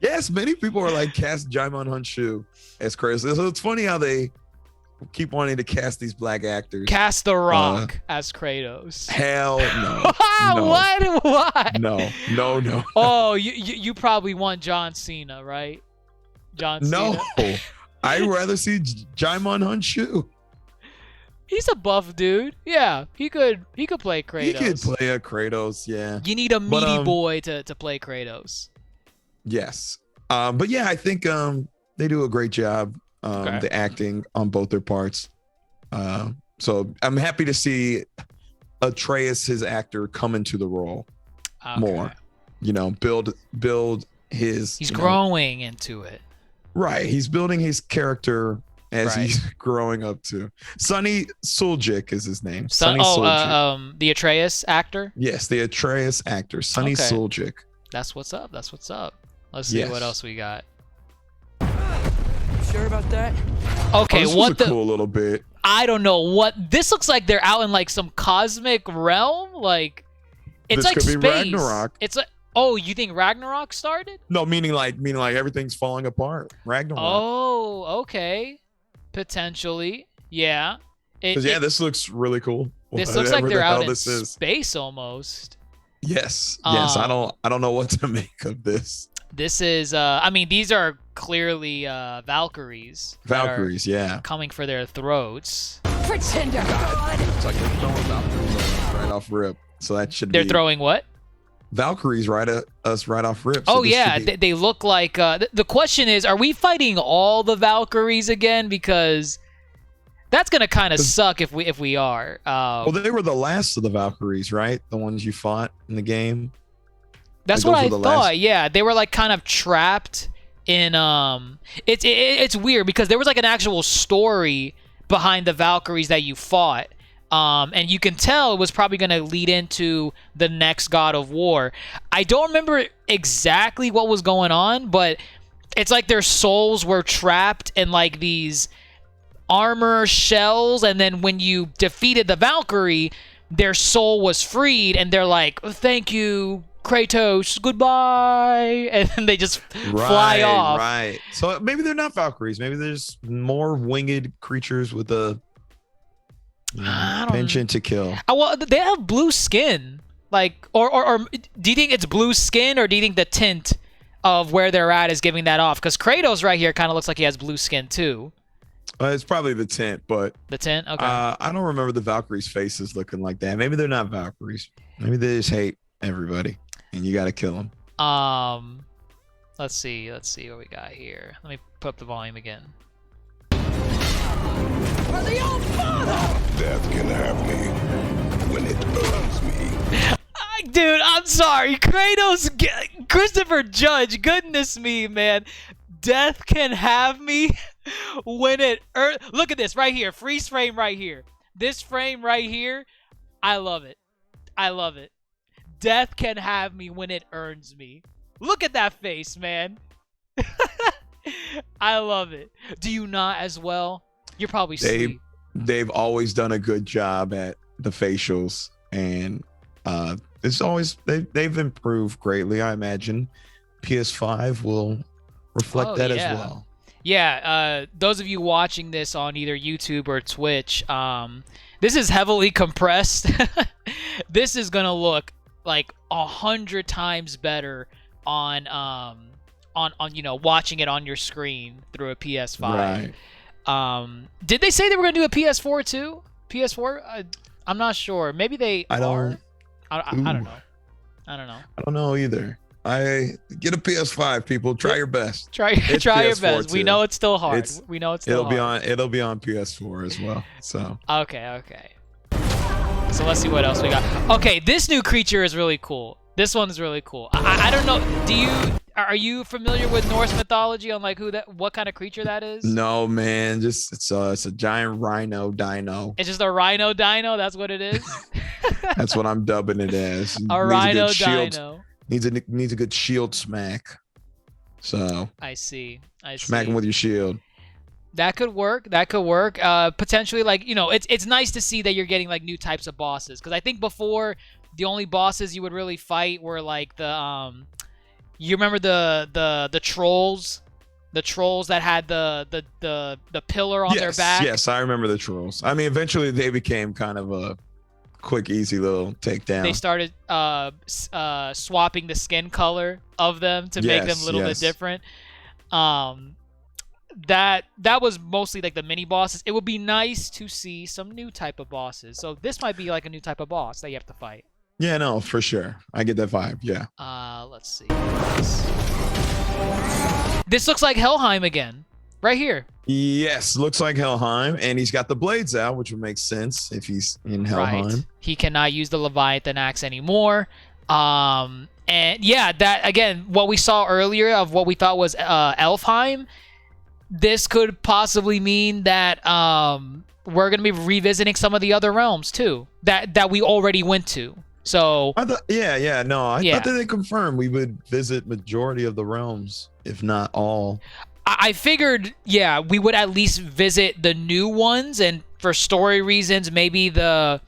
[SPEAKER 4] Yes, many people are like cast Jaimon Honshu as Kratos. So it's funny how they keep wanting to cast these black actors.
[SPEAKER 3] Cast The Rock as Kratos.
[SPEAKER 4] Hell no. No.
[SPEAKER 3] What? Why?
[SPEAKER 4] No.
[SPEAKER 3] Oh, you probably want John Cena, right? John Cena.
[SPEAKER 4] No. I'd rather see Jaimon Honshu.
[SPEAKER 3] He's a buff dude. Yeah, he could play Kratos.
[SPEAKER 4] He could play a Kratos, yeah.
[SPEAKER 3] You need a meaty boy to play Kratos.
[SPEAKER 4] Yes. But yeah, I think they do a great job. The acting on both their parts. So I'm happy to see Atreus, his actor, come into the role more. Build his.
[SPEAKER 3] He's growing into it.
[SPEAKER 4] Right. He's building his character as he's growing up to. Sony Suljic is his name.
[SPEAKER 3] The Atreus actor?
[SPEAKER 4] Yes, the Atreus actor, Sony Suljic.
[SPEAKER 3] That's what's up. Let's see what else we got.
[SPEAKER 5] Sure about that?
[SPEAKER 3] Okay,
[SPEAKER 4] this was a cool little bit.
[SPEAKER 3] I don't know what this looks like. They're out in like some cosmic realm. Like it's
[SPEAKER 4] this
[SPEAKER 3] like
[SPEAKER 4] could
[SPEAKER 3] space.
[SPEAKER 4] Be Ragnarok.
[SPEAKER 3] It's like you think Ragnarok started?
[SPEAKER 4] No, meaning like everything's falling apart. Ragnarok.
[SPEAKER 3] Oh, okay. Potentially, yeah.
[SPEAKER 4] This looks really cool.
[SPEAKER 3] This looks like they're out in space almost.
[SPEAKER 4] Yes. I don't know what to make of this.
[SPEAKER 3] This is these are clearly Valkyries.
[SPEAKER 4] Valkyries, yeah.
[SPEAKER 3] Coming for their throats.
[SPEAKER 7] Pretender God!
[SPEAKER 4] It's like they're throwing Valkyries right off rip. So that should
[SPEAKER 3] They're
[SPEAKER 4] be
[SPEAKER 3] throwing what?
[SPEAKER 4] Valkyries right at us right off rip.
[SPEAKER 3] Oh
[SPEAKER 4] So
[SPEAKER 3] yeah,
[SPEAKER 4] be...
[SPEAKER 3] they look like. The question is, are we fighting all the Valkyries again? Because that's gonna kind of suck if we are.
[SPEAKER 4] Well, they were the last of the Valkyries, right? The ones you fought in the game.
[SPEAKER 3] That's
[SPEAKER 4] like,
[SPEAKER 3] what I
[SPEAKER 4] those were
[SPEAKER 3] thought.
[SPEAKER 4] last...
[SPEAKER 3] Yeah, they were like kind of trapped in. It's weird because there was like an actual story behind the Valkyries that you fought. And you can tell it was probably going to lead into the next God of War. I don't remember exactly what was going on, but it's like their souls were trapped in like these armor shells, and then when you defeated the Valkyrie, their soul was freed, and they're like, "Thank you, Kratos, goodbye," and then they just fly off.
[SPEAKER 4] Right. So maybe they're not Valkyries. Maybe there's more winged creatures with a penchant to kill.
[SPEAKER 3] Well, they have blue skin. Like, or do you think it's blue skin, or do you think the tint of where they're at is giving that off? Because Kratos right here kind of looks like he has blue skin too.
[SPEAKER 4] It's probably the tint, but
[SPEAKER 3] the tint. Okay.
[SPEAKER 4] I don't remember the Valkyries' faces looking like that. Maybe they're not Valkyries. Maybe they just hate everybody, and you got to kill them.
[SPEAKER 3] Let's see what we got here. Let me put up the volume again.
[SPEAKER 7] For the old father!
[SPEAKER 2] Death can have me when it earns me.
[SPEAKER 3] Dude, I'm sorry. Kratos, Christopher Judge, goodness me, man. Death can have me when it Look at this right here. Freeze frame right here. This frame right here. I love it. I love it. Death can have me when it earns me. Look at that face, man. I love it. Do you not as well? You're probably sweet.
[SPEAKER 4] They've always done a good job at the facials, and it's always they've improved greatly. I imagine PS5 will reflect that as well.
[SPEAKER 3] Yeah, those of you watching this on either YouTube or Twitch, this is heavily compressed. This is gonna look like 100 times better on watching it on your screen through a PS5.
[SPEAKER 4] Right.
[SPEAKER 3] Did they say they were gonna do a PS4 too? PS4? I'm not sure. Maybe they are. I don't know. I don't know.
[SPEAKER 4] I don't know either. Get a PS5, people. Try your best.
[SPEAKER 3] Try your
[SPEAKER 4] PS4
[SPEAKER 3] best.
[SPEAKER 4] too.
[SPEAKER 3] We know it's still hard. We know it's still hard.
[SPEAKER 4] It'll be on PS4 as well. So
[SPEAKER 3] okay. So let's see what else we got. Okay, this new creature is really cool. This one is really cool. I don't know. Are you familiar with Norse mythology on like what kind of creature that is?
[SPEAKER 4] no, man. Just it's a giant rhino dino.
[SPEAKER 3] It's just a rhino dino. That's what it is.
[SPEAKER 4] That's what I'm dubbing it as.
[SPEAKER 3] A rhino dino.
[SPEAKER 4] Needs a good shield smack. So
[SPEAKER 3] I see.
[SPEAKER 4] Smack him with your shield.
[SPEAKER 3] That could work. Potentially, like, it's nice to see that you're getting like new types of bosses, because I think before the only bosses you would really fight were like the you remember the trolls, that had the pillar on their back.
[SPEAKER 4] Yes, I remember the trolls. I mean, eventually they became kind of a quick, easy little takedown.
[SPEAKER 3] They started swapping the skin color of them to make them a little bit different. That was mostly like the mini bosses. It would be nice to see some new type of bosses. So this might be like a new type of boss that you have to fight.
[SPEAKER 4] Yeah, no, for sure. I get that vibe. Yeah.
[SPEAKER 3] Let's see. This looks like Helheim again, right here.
[SPEAKER 4] Yes, looks like Helheim, and he's got the blades out, which would make sense if he's in Helheim.
[SPEAKER 3] Right. He cannot use the Leviathan axe anymore. And yeah, that again, what we saw earlier of what we thought was Elfheim. This could possibly mean that we're gonna be revisiting some of the other realms too that we already went to. So
[SPEAKER 4] I thought that they confirmed we would visit majority of the realms, if not all.
[SPEAKER 3] I figured, yeah, we would at least visit the new ones, and for story reasons, maybe the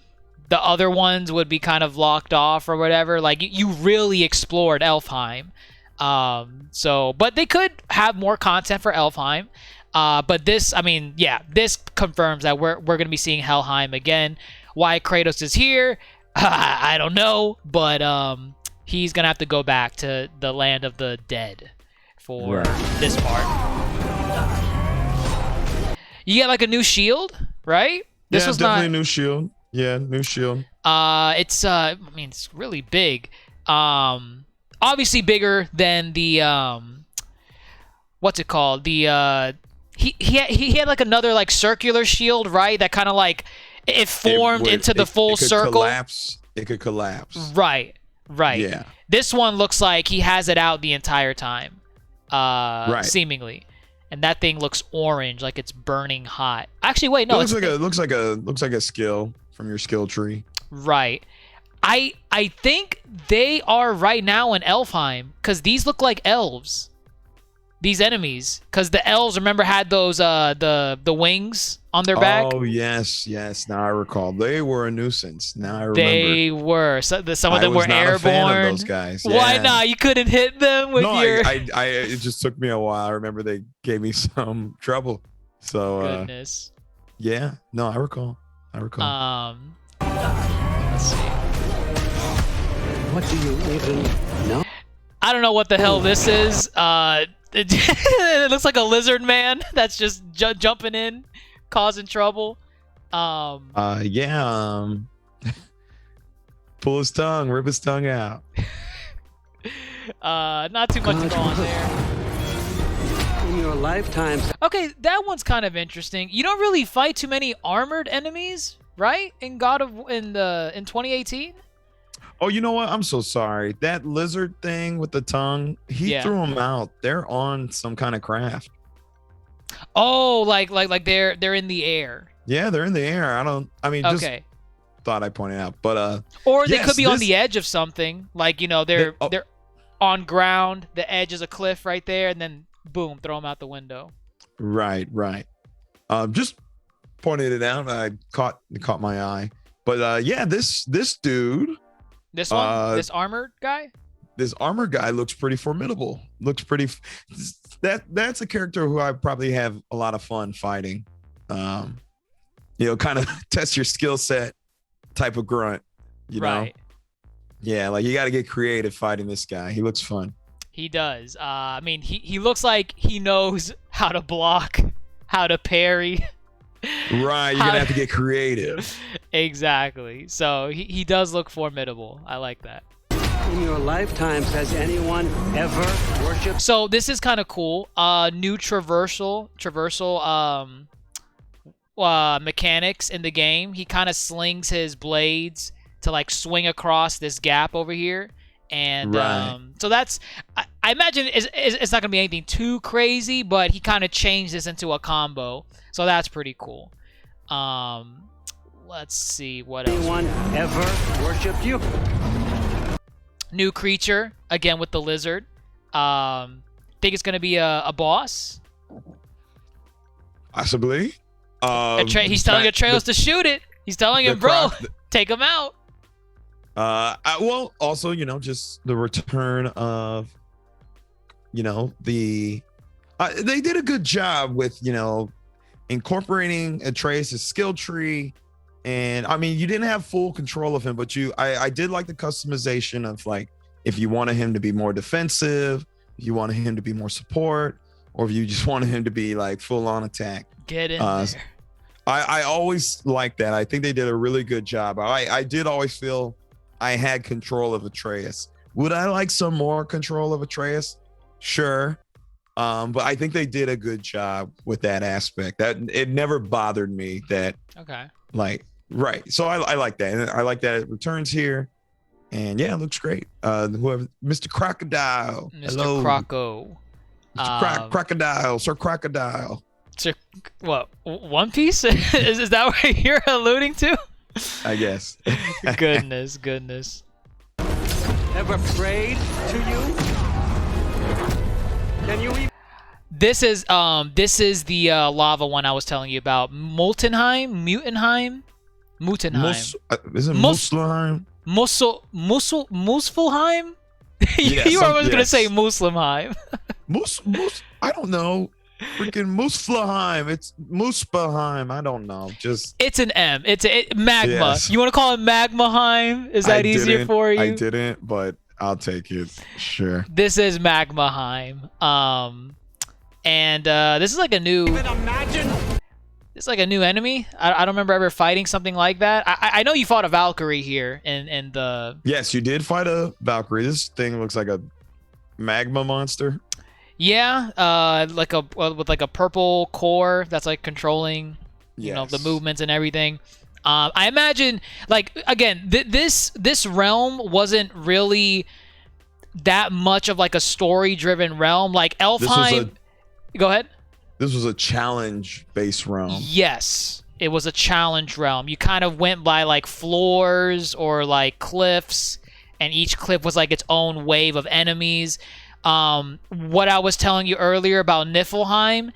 [SPEAKER 3] other ones would be kind of locked off or whatever. Like you really explored Elfheim. But they could have more content for Elfheim. But this, I mean, yeah, this confirms that we're going to be seeing Helheim again. Why Kratos is here, I don't know, but he's going to have to go back to the land of the dead for this part. You get like a new shield, right? This
[SPEAKER 4] yeah,
[SPEAKER 3] was
[SPEAKER 4] definitely
[SPEAKER 3] not.
[SPEAKER 4] a new shield. Yeah, new shield.
[SPEAKER 3] It's I mean, it's really big. Obviously bigger than the what's it called? The he had like another like circular shield, right? That kind of like it formed into the full circle.
[SPEAKER 4] Collapse. It could collapse.
[SPEAKER 3] Right.
[SPEAKER 4] Yeah.
[SPEAKER 3] This one looks like he has it out the entire time. Seemingly. And that thing looks orange, like it's burning hot. Actually, wait, no.
[SPEAKER 4] It looks like a skill from your skill tree.
[SPEAKER 3] Right. I think they are right now in Elfheim, because these look like elves. These enemies, because the elves, remember, had those the wings on their back.
[SPEAKER 4] Oh yes. Now I recall. They were a nuisance. Now I remember.
[SPEAKER 3] They were. Some of them were
[SPEAKER 4] I was not
[SPEAKER 3] airborne.
[SPEAKER 4] a fan of those guys.
[SPEAKER 3] Why
[SPEAKER 4] Yeah.
[SPEAKER 3] not? You couldn't hit them with your.
[SPEAKER 4] It just took me a while. I remember they gave me some trouble. So
[SPEAKER 3] Goodness.
[SPEAKER 4] yeah. No, I recall.
[SPEAKER 3] Let's see.
[SPEAKER 6] What do you even know?
[SPEAKER 3] I don't know what the hell this is. It looks like a lizard man that's just jumping in, causing trouble.
[SPEAKER 4] Pull his tongue, rip his tongue out.
[SPEAKER 3] Not too much to go on there.
[SPEAKER 6] In your lifetime.
[SPEAKER 3] Okay, that one's kind of interesting. You don't really fight too many armored enemies, right? In 2018.
[SPEAKER 4] Oh, you know what? I'm so sorry. That lizard thing with the tongue, he threw them out. They're on some kind of craft.
[SPEAKER 3] Oh, like they're in the air.
[SPEAKER 4] Yeah, they're in the air. Just thought I pointed out. But
[SPEAKER 3] or they could be on the edge of something. Like, they're on ground, the edge is a cliff right there, and then boom, throw them out the window.
[SPEAKER 4] Right. Just pointed it out. It caught my eye. But this dude.
[SPEAKER 3] This one, this armored guy.
[SPEAKER 4] This armored guy looks pretty formidable. Looks pretty. That's a character who I probably have a lot of fun fighting. Kind of test your skill set type of grunt. You know. Yeah, like you got to get creative fighting this guy. He looks fun.
[SPEAKER 3] He does. He looks like he knows how to block, how to parry.
[SPEAKER 4] Right, you're gonna have to get creative.
[SPEAKER 3] Exactly. So he does look formidable. I like that.
[SPEAKER 6] In your lifetimes, has anyone ever worshipped?
[SPEAKER 3] So this is kind of cool. New traversal mechanics in the game. He kind of slings his blades to like swing across this gap over here. And so that's, I imagine it's not gonna be anything too crazy, but he kind of changed this into a combo. So that's pretty cool. Let's see what else.
[SPEAKER 6] Anyone ever worshipped you?
[SPEAKER 3] New creature again with the lizard. Think it's gonna be a boss.
[SPEAKER 4] Possibly.
[SPEAKER 3] He's telling Atreus to shoot it. He's telling him, bro, take him out.
[SPEAKER 4] Well, also, just the return of, they did a good job with, incorporating Atreus' skill tree. And you didn't have full control of him, but I did like the customization of like, if you wanted him to be more defensive, if you wanted him to be more support, or if you just wanted him to be like full on attack.
[SPEAKER 3] Get in there.
[SPEAKER 4] I always like that. I think they did a really good job. I did always feel I had control of Atreus. Would I like some more control of Atreus? Sure. But I think they did a good job with that aspect. That it never bothered me that. Okay. Right. So I like that. And I like that it returns here. And yeah, it looks great. Whoever, Mr. Crocodile.
[SPEAKER 3] Mr.
[SPEAKER 4] Hello.
[SPEAKER 3] Croco.
[SPEAKER 4] Crocodile. Sir Crocodile.
[SPEAKER 3] Sir, what? One Piece? is that what you're alluding to?
[SPEAKER 4] I guess.
[SPEAKER 3] Goodness.
[SPEAKER 6] Ever prayed to you? Can you even?
[SPEAKER 3] This is the lava one I was telling you about. Mutenheim.
[SPEAKER 4] Is it Muspelheim?
[SPEAKER 3] Muspelheim? You were always gonna say Muslimheim.
[SPEAKER 4] I don't know. Freaking Muspelheim. It's Muspelheim. I don't know.
[SPEAKER 3] It's an M. It's magma. Yes. You want to call it Magmaheim? Is that easier for you?
[SPEAKER 4] I didn't, but I'll take it. Sure.
[SPEAKER 3] This is Magmaheim. And this is like a new.
[SPEAKER 6] Even imagine?
[SPEAKER 3] It's like a new enemy. I don't remember ever fighting something like that. I know you fought a Valkyrie here in the.
[SPEAKER 4] Yes, you did fight a Valkyrie. This thing looks like a magma monster.
[SPEAKER 3] Yeah, with like a purple core that's like controlling, the movements and everything. I imagine, like, again, this realm wasn't really that much of like a story-driven realm. Like Elfheim. Go ahead.
[SPEAKER 4] This was a challenge-based realm.
[SPEAKER 3] Yes, it was a challenge realm. You kind of went by like floors or like cliffs, and each cliff was like its own wave of enemies. What I was telling you earlier about Niflheim,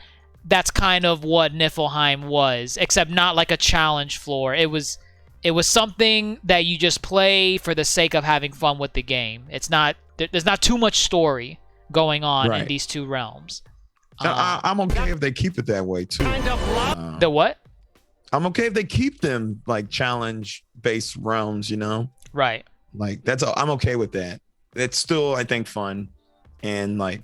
[SPEAKER 3] that's kind of what Niflheim was, except not like a challenge floor. It was something that you just play for the sake of having fun with the game. There's not too much story going on in these two realms.
[SPEAKER 4] I'm okay if they keep it that way too.
[SPEAKER 3] The what?
[SPEAKER 4] I'm okay if they keep them like challenge-based realms,
[SPEAKER 3] Right.
[SPEAKER 4] Like I'm okay with that. It's still, I think, fun and like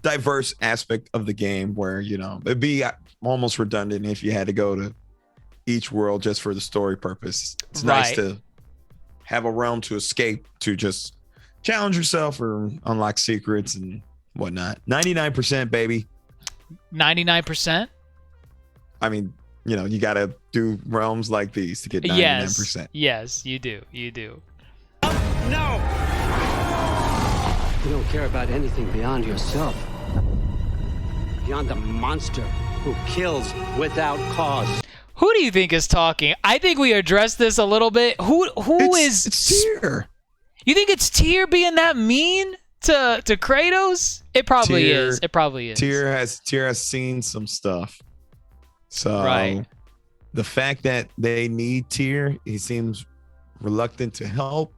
[SPEAKER 4] diverse aspect of the game where it'd be almost redundant if you had to go to each world just for the story purpose. It's nice to have a realm to escape to just challenge yourself or unlock secrets and whatnot. 99%, baby.
[SPEAKER 3] 99%.
[SPEAKER 4] I mean, you gotta do realms like these to get 99%.
[SPEAKER 3] Yes, you do.
[SPEAKER 6] No! You don't care about anything beyond yourself. Beyond the monster who kills without cause.
[SPEAKER 3] Who do you think is talking? I think we addressed this a little bit.
[SPEAKER 4] It's Tyr.
[SPEAKER 3] You think it's Tyr being that mean to Kratos? It probably is. It probably is.
[SPEAKER 4] Tyr has seen some stuff. So the fact that they need Tyr, he seems reluctant to help.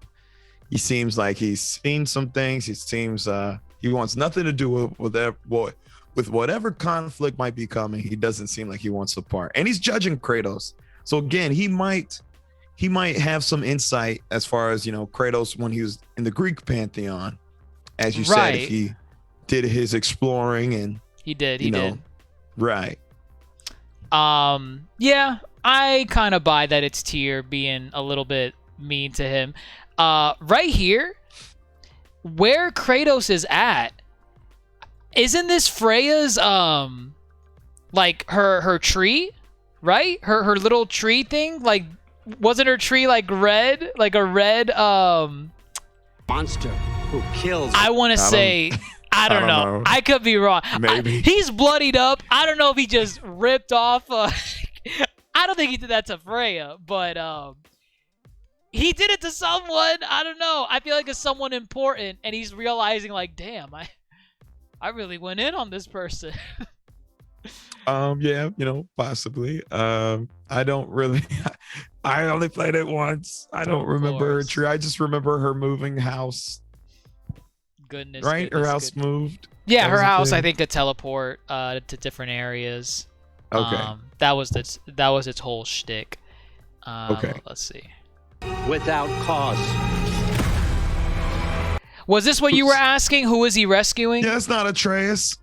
[SPEAKER 4] He seems like he's seen some things. He seems he wants nothing to do with whatever conflict might be coming. He doesn't seem like he wants a part. And he's judging Kratos. So again, he might have some insight as far as, Kratos when he was in the Greek pantheon. As you said, if he did his exploring and
[SPEAKER 3] he did.
[SPEAKER 4] Right.
[SPEAKER 3] Yeah, I kind of buy that it's Tyr being a little bit mean to him. Right here, where Kratos is at, isn't this Freya's like her tree, right? Her little tree thing, like wasn't her tree like red, like a red
[SPEAKER 6] monster who kills?
[SPEAKER 3] I want to say. I don't know. I could be wrong.
[SPEAKER 4] Maybe.
[SPEAKER 3] He's bloodied up. I don't know if he just ripped off. I don't think he did that to Freya, but he did it to someone. I don't know. I feel like it's someone important, and he's realizing, like, damn, I really went in on this person.
[SPEAKER 4] Yeah, possibly. I don't really. I only played it once. I don't remember her tree. I just remember her moving house.
[SPEAKER 3] Goodness.
[SPEAKER 4] Her house moved.
[SPEAKER 3] Yeah, her house. I think to teleport to different areas.
[SPEAKER 4] Okay.
[SPEAKER 3] That was its whole shtick.
[SPEAKER 4] Okay.
[SPEAKER 3] Let's see.
[SPEAKER 6] Without cause.
[SPEAKER 3] Was this what you were asking? Who is he rescuing?
[SPEAKER 4] Yeah, it's not Atreus.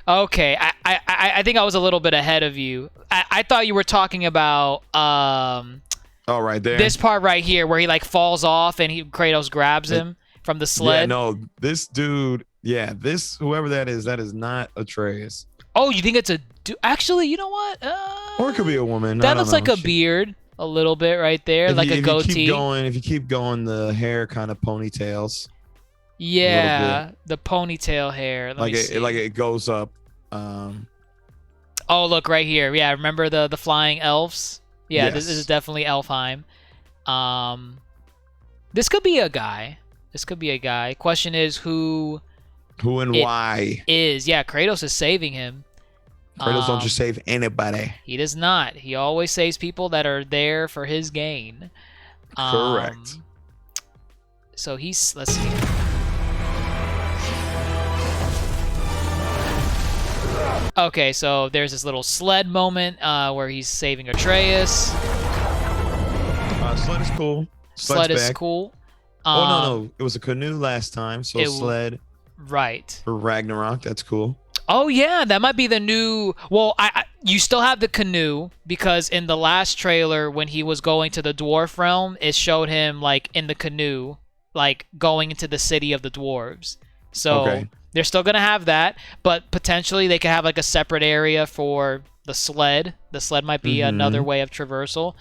[SPEAKER 3] Okay, I think I was a little bit ahead of you. I thought you were talking about
[SPEAKER 4] right there.
[SPEAKER 3] this part right here where he like falls off and Kratos grabs him from the sled.
[SPEAKER 4] Yeah, no, this dude. Yeah, whoever that is not Atreus.
[SPEAKER 3] Oh, you think it's a dude? Actually, you know what?
[SPEAKER 4] Or it could be a woman.
[SPEAKER 3] That looks like a beard, a little bit right there, like a goatee.
[SPEAKER 4] If you keep going, the hair kind of ponytails.
[SPEAKER 3] Yeah, the ponytail hair. Let me see.
[SPEAKER 4] Like it goes up.
[SPEAKER 3] Oh, look right here. Yeah, remember the flying elves? Yeah, yes. This is definitely Elfheim. This could be a guy. Question is who
[SPEAKER 4] and why
[SPEAKER 3] is. Yeah, Kratos is saving him.
[SPEAKER 4] Kratos don't just save anybody.
[SPEAKER 3] He does not. He always saves people that are there for his gain.
[SPEAKER 4] Correct.
[SPEAKER 3] So let's see. Okay, so there's this little sled moment where he's saving Atreus.
[SPEAKER 4] Sled is cool.
[SPEAKER 3] Sled is cool.
[SPEAKER 4] No. It was a canoe last time, so sled.
[SPEAKER 3] Right.
[SPEAKER 4] For Ragnarok, that's cool.
[SPEAKER 3] Oh, yeah, that might be the new... Well, you still have the canoe, because in the last trailer when he was going to the dwarf realm, it showed him like in the canoe, like going into the city of the dwarves. So they're still gonna have that, but potentially they could have like a separate area for the sled. The sled might be another way of traversal.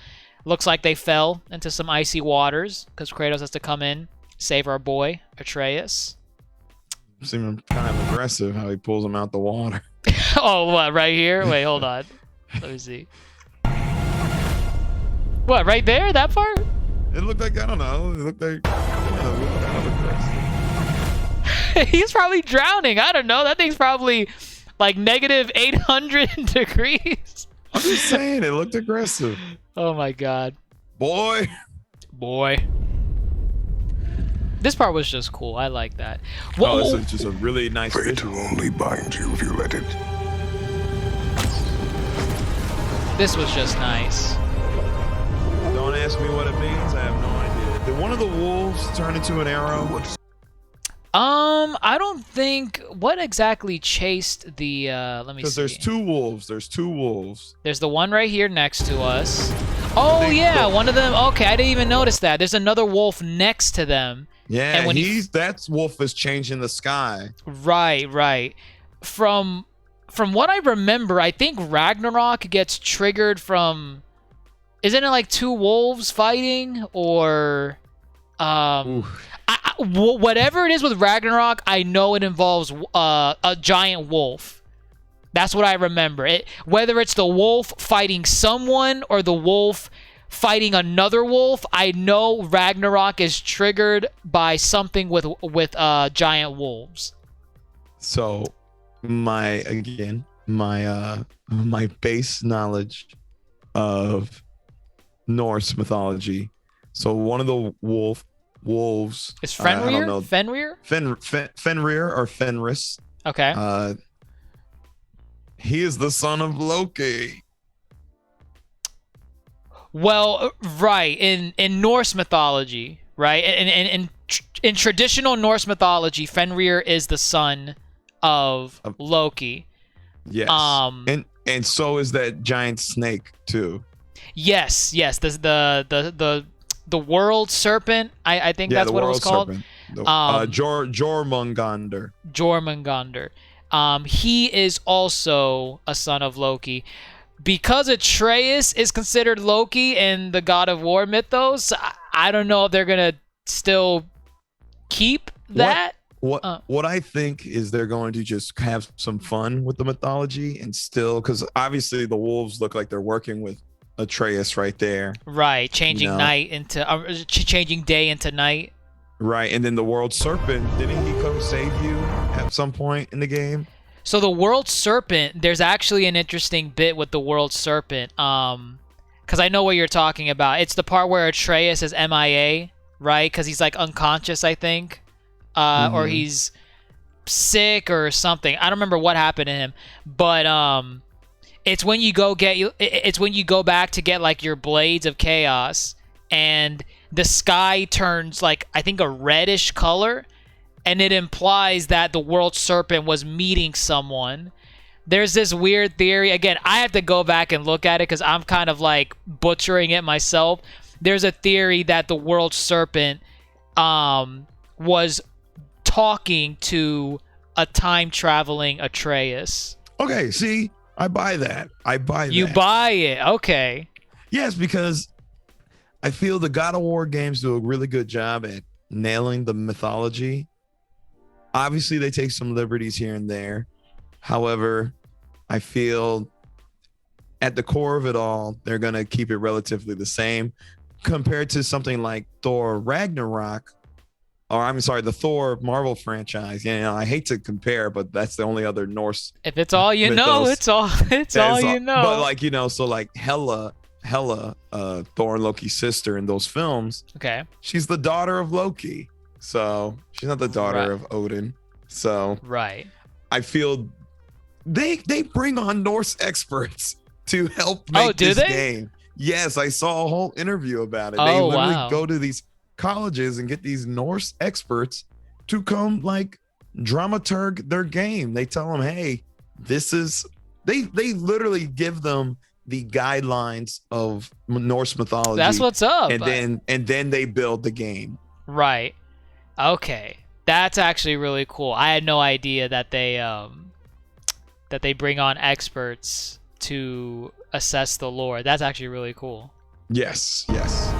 [SPEAKER 3] Looks like they fell into some icy waters because Kratos has to come in, save our boy Atreus.
[SPEAKER 4] Seeming kind of aggressive how he pulls him out the water.
[SPEAKER 3] Oh, what, right here? Wait, hold on. Let me see. What, right there? That part?
[SPEAKER 4] It looked like, I don't know. It looked like kind of aggressive.
[SPEAKER 3] He's probably drowning. I don't know. That thing's probably like negative 800 degrees.
[SPEAKER 4] I'm just saying, it looked aggressive.
[SPEAKER 3] Oh my god.
[SPEAKER 4] Boy.
[SPEAKER 3] This part was just cool. I like that.
[SPEAKER 4] Oh, this is just a really nice
[SPEAKER 2] Fate
[SPEAKER 4] visual.
[SPEAKER 2] will only bind you if you let it.
[SPEAKER 3] This was just nice.
[SPEAKER 4] Don't ask me what it means. I have no idea. Did one of the wolves turn into an arrow?
[SPEAKER 3] I don't think. What exactly chased the? Let me see.
[SPEAKER 4] Because there's two wolves.
[SPEAKER 3] There's the one right here next to us. Oh yeah, one of them. Okay, I didn't even notice that. There's another wolf next to them.
[SPEAKER 4] Yeah,
[SPEAKER 3] and when
[SPEAKER 4] that wolf is changing the sky.
[SPEAKER 3] Right. From what I remember, I think Ragnarok gets triggered from. Isn't it like two wolves fighting or? Whatever it is with Ragnarok, I know it involves a giant wolf. That's what I remember. Whether it's the wolf fighting someone or the wolf fighting another wolf, I know Ragnarok is triggered by something with giant wolves.
[SPEAKER 4] So, my base knowledge of Norse mythology. So one of the wolves
[SPEAKER 3] is Fenrir.
[SPEAKER 4] I don't know.
[SPEAKER 3] Fenrir
[SPEAKER 4] or Fenris.
[SPEAKER 3] Okay.
[SPEAKER 4] He is the son of Loki.
[SPEAKER 3] Well, right, in Norse mythology, right? In traditional Norse mythology, Fenrir is the son of Loki.
[SPEAKER 4] Yes. And so is that giant snake too.
[SPEAKER 3] Yes. The world serpent. I think that's what it was called.
[SPEAKER 4] Jormungandr.
[SPEAKER 3] He is also a son of Loki. Because Atreus is considered Loki in the God of War mythos, I don't know if they're gonna still keep that.
[SPEAKER 4] What I think is they're going to just have some fun with the mythology and still, because obviously the wolves look like they're working with Atreus right there.
[SPEAKER 3] Right, changing night into changing day into night.
[SPEAKER 4] Right, and then the world serpent, didn't he come save you at some point in the game?
[SPEAKER 3] So the world serpent, there's actually an interesting bit with the world serpent. Because I know what you're talking about. It's the part where Atreus is MIA, right? Because he's like unconscious, I think, or he's sick or something. I don't remember what happened to him, but it's when you go back to get like your blades of chaos, and the sky turns like I think a reddish color. And it implies that the world serpent was meeting someone. There's this weird theory. Again, I have to go back and look at it because I'm kind of like butchering it myself. There's a theory that the world serpent was talking to a time-traveling Atreus.
[SPEAKER 4] Okay, see? I buy that.
[SPEAKER 3] You buy it. Okay.
[SPEAKER 4] Yes, because I feel the God of War games do a really good job at nailing the mythology. Obviously, they take some liberties here and there. However, I feel at the core of it all, they're going to keep it relatively the same compared to something like Thor Ragnarok, or I'm sorry, the Thor Marvel franchise. You know, I hate to compare, but that's the only other Norse.
[SPEAKER 3] If it's all you know, it's all you know.
[SPEAKER 4] But like, you know, so like Hela, Thor and Loki's sister in those films.
[SPEAKER 3] Okay.
[SPEAKER 4] She's the daughter of Loki. So she's not the daughter of Odin. So
[SPEAKER 3] right.
[SPEAKER 4] I feel they bring on Norse experts to help make this game. Yes, I saw a whole interview about it. They literally go to these colleges and get these Norse experts to come like dramaturg their game. They tell them, hey, this is They literally give them the guidelines of Norse mythology.
[SPEAKER 3] That's what's up.
[SPEAKER 4] And then they build the game.
[SPEAKER 3] Right. Okay. That's actually really cool. I had no idea that they bring on experts to assess the lore. That's actually really cool.
[SPEAKER 4] Yes.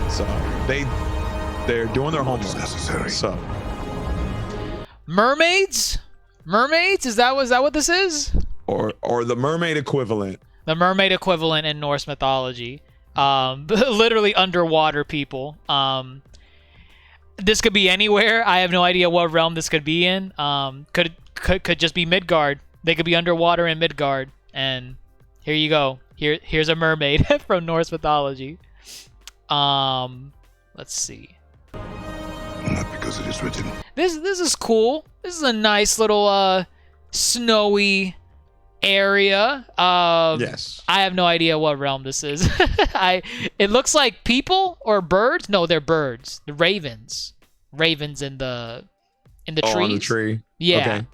[SPEAKER 4] So they're doing their homework.
[SPEAKER 2] Necessary.
[SPEAKER 4] So
[SPEAKER 3] Mermaids? Is that what this is?
[SPEAKER 4] or the mermaid equivalent.
[SPEAKER 3] The mermaid equivalent in Norse mythology. Literally underwater people. This could be anywhere. I have no idea what realm this could be in. Could just be Midgard. They could be underwater in Midgard. And here you go. Here's a mermaid from Norse mythology. Let's see.
[SPEAKER 2] Not because it is written.
[SPEAKER 3] This is cool. This is a nice little snowy area.
[SPEAKER 4] Yes.
[SPEAKER 3] I have no idea what realm this is. It looks like people or birds. No, they're birds. The ravens. Ravens in the trees.
[SPEAKER 4] On the tree.
[SPEAKER 3] Yeah.
[SPEAKER 4] Okay.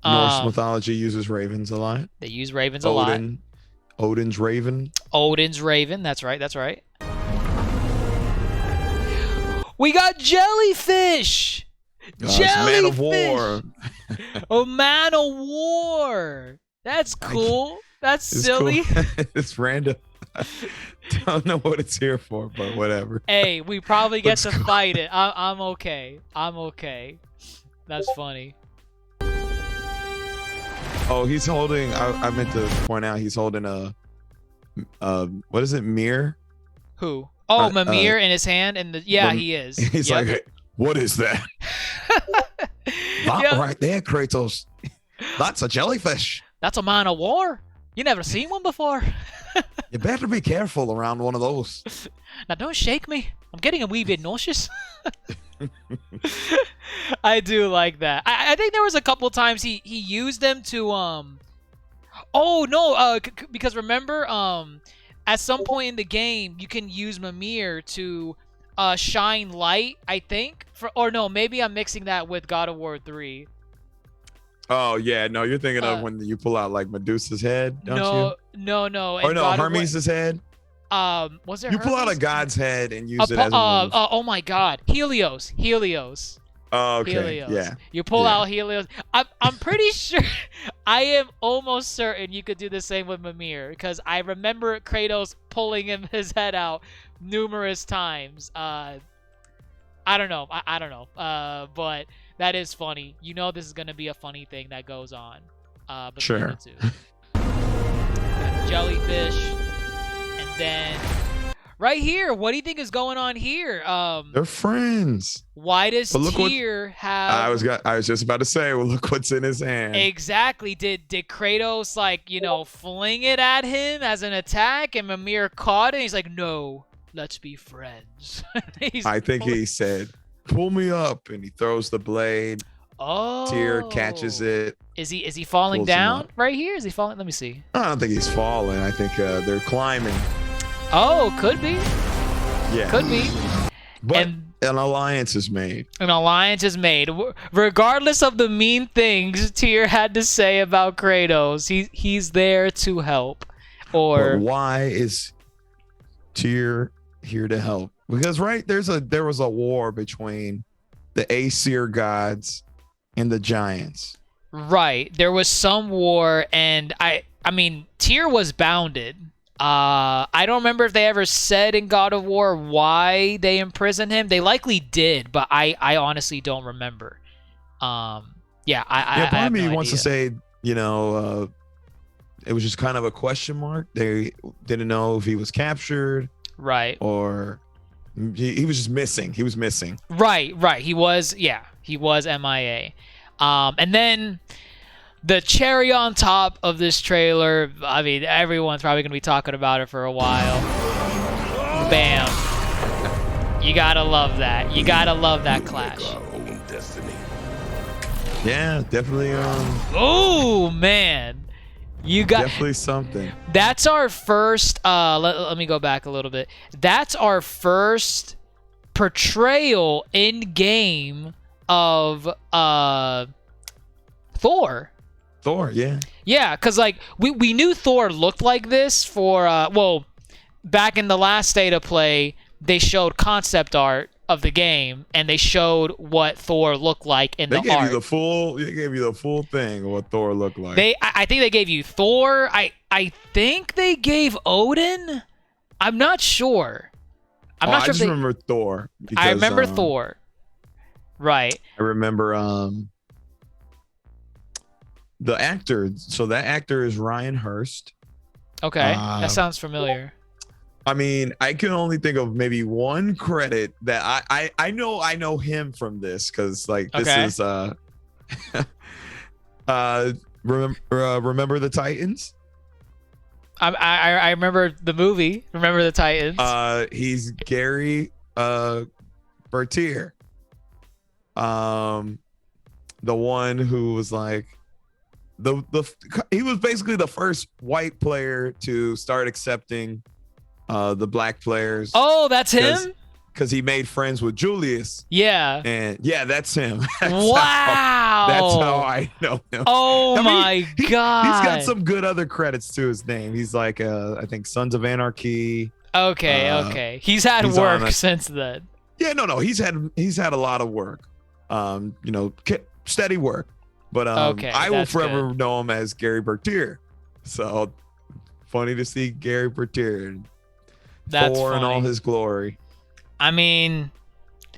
[SPEAKER 4] Norse mythology uses ravens a lot.
[SPEAKER 3] They use ravens a lot.
[SPEAKER 4] Odin's raven.
[SPEAKER 3] Odin's raven. That's right. We got jellyfish.
[SPEAKER 4] Man of war.
[SPEAKER 3] Oh, man of war. That's cool. That's silly.
[SPEAKER 4] Cool. It's random. I don't know what it's here for, but whatever.
[SPEAKER 3] Hey, we probably get to
[SPEAKER 4] cool.
[SPEAKER 3] fight it. I'm okay. That's funny.
[SPEAKER 4] Oh, he's holding. I meant to point out he's holding a what is it? Mirror.
[SPEAKER 3] Who? Oh, Mimir in his hand, and he is.
[SPEAKER 4] He's like, hey, what is that? That right there, Kratos. That's a jellyfish.
[SPEAKER 3] That's a man of war. You never seen one before.
[SPEAKER 4] You better be careful around one of those.
[SPEAKER 3] Now don't shake me. I'm getting a wee bit nauseous. I do like that. I think there was a couple times he used them to Oh no, because remember at some point in the game you can use Mimir to shine light, I think. Or no, maybe I'm mixing that with God of War 3.
[SPEAKER 4] Oh yeah, no, you're thinking of when you pull out like Medusa's head, don't you?
[SPEAKER 3] No.
[SPEAKER 4] Or no, Hermes' head.
[SPEAKER 3] Was there?
[SPEAKER 4] You pull out a
[SPEAKER 3] Hermes?
[SPEAKER 4] god's head and use it as a move.
[SPEAKER 3] Oh my God, Helios.
[SPEAKER 4] Oh, okay.
[SPEAKER 3] Helios.
[SPEAKER 4] Yeah.
[SPEAKER 3] You pull out Helios. I'm pretty sure. I am almost certain you could do the same with Mimir because I remember Kratos pulling his head out numerous times. I don't know. I don't know. But that is funny. You know this is gonna be a funny thing that goes on. Between the two. Jellyfish, and then right here. What do you think is going on here?
[SPEAKER 4] They're friends.
[SPEAKER 3] Why does Tyr have?
[SPEAKER 4] I was just about to say. Well, look what's in his hand.
[SPEAKER 3] Exactly. Did Kratos fling it at him as an attack, and Mimir caught it? And he's like, no, let's be friends.
[SPEAKER 4] I think he said, pull me up, and he throws the blade.
[SPEAKER 3] Oh.
[SPEAKER 4] Tyr catches it.
[SPEAKER 3] Is he falling down right here? Is he falling? Let me see.
[SPEAKER 4] I don't think he's falling. I think they're climbing.
[SPEAKER 3] Oh, could be.
[SPEAKER 4] Yeah.
[SPEAKER 3] Could be.
[SPEAKER 4] But an alliance is made.
[SPEAKER 3] An alliance is made. Regardless of the mean things Tyr had to say about Kratos, he's there to help.
[SPEAKER 4] But why is Tyr here to help? Because there was a war between the Aesir gods and the giants.
[SPEAKER 3] Right. There was some war, and I mean Tyr was bounded. I don't remember if they ever said in God of War why they imprisoned him. They likely did, but I honestly don't remember. Part
[SPEAKER 4] of me wants to say, it was just kind of a question mark. They didn't know if he was captured,
[SPEAKER 3] right,
[SPEAKER 4] or he was just missing. He was missing.
[SPEAKER 3] Right. He was MIA. And then the cherry on top of this trailer, I mean, everyone's probably going to be talking about it for a while. Bam. You got to love that. You got to love that clash.
[SPEAKER 4] Yeah, definitely.
[SPEAKER 3] Oh, man. You got
[SPEAKER 4] definitely something.
[SPEAKER 3] That's our first, let me go back a little bit. That's our first portrayal in game of Thor.
[SPEAKER 4] Thor, yeah.
[SPEAKER 3] Yeah, because like we knew Thor looked like this for back in the last State of Play, they showed concept art of the game and they showed what Thor looked like in the art.
[SPEAKER 4] They gave you the full thing of what Thor looked like.
[SPEAKER 3] I think they gave you Thor. I think they gave Odin. I'm not sure. I'm not sure.
[SPEAKER 4] I just remember Thor. Because,
[SPEAKER 3] I remember Thor. Right.
[SPEAKER 4] I remember the actor. So that actor is Ryan Hurst.
[SPEAKER 3] Okay, that sounds familiar.
[SPEAKER 4] I mean, I can only think of maybe one credit that I know him from this because like this is remember the Titans?
[SPEAKER 3] I remember the movie. Remember the Titans?
[SPEAKER 4] He's Gary Bertier. The one who was like he was basically the first white player to start accepting the black players.
[SPEAKER 3] Oh, that's him?
[SPEAKER 4] Because he made friends with Julius.
[SPEAKER 3] Yeah.
[SPEAKER 4] And yeah, that's him. That's how I know him.
[SPEAKER 3] Oh my God.
[SPEAKER 4] He's got some good other credits to his name. He's like I think Sons of Anarchy.
[SPEAKER 3] Okay. He's had work since then.
[SPEAKER 4] Yeah, no. He's had a lot of work. Steady work. But I will forever know him as Gary Bertier. So funny to see Gary Bertier.
[SPEAKER 3] That's
[SPEAKER 4] Thor
[SPEAKER 3] funny.
[SPEAKER 4] in all his glory.
[SPEAKER 3] I mean,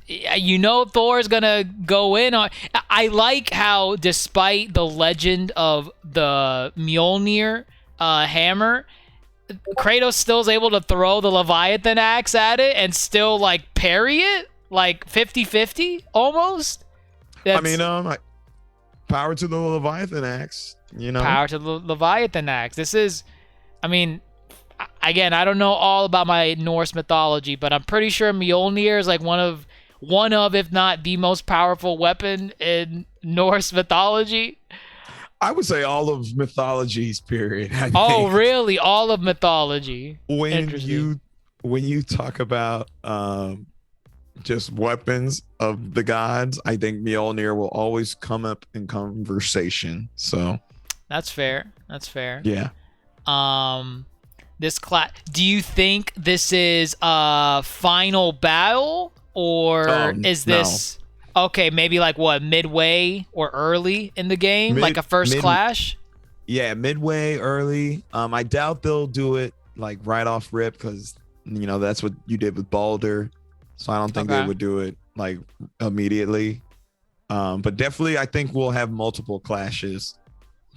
[SPEAKER 3] Thor's gonna go in on. I like how, despite the legend of the Mjolnir hammer, Kratos still is able to throw the Leviathan axe at it and still like parry it, like 50-50 almost.
[SPEAKER 4] I mean, power to the Leviathan axe.
[SPEAKER 3] Power to the Leviathan axe. This is, I mean. Again, I don't know all about my Norse mythology, but I'm pretty sure Mjolnir is like one of, if not the most powerful weapon in Norse mythology.
[SPEAKER 4] I would say all of mythology's period.
[SPEAKER 3] Oh, really? All of mythology.
[SPEAKER 4] When you talk about just weapons of the gods, I think Mjolnir will always come up in conversation. So
[SPEAKER 3] that's fair.
[SPEAKER 4] Yeah.
[SPEAKER 3] Do you think this is a final battle, or is this okay? Maybe like what, midway or early in the game, like a first clash?
[SPEAKER 4] Yeah, midway, early. I doubt they'll do it like right off rip because that's what you did with Baldur. So I don't think they would do it like immediately. But definitely, I think we'll have multiple clashes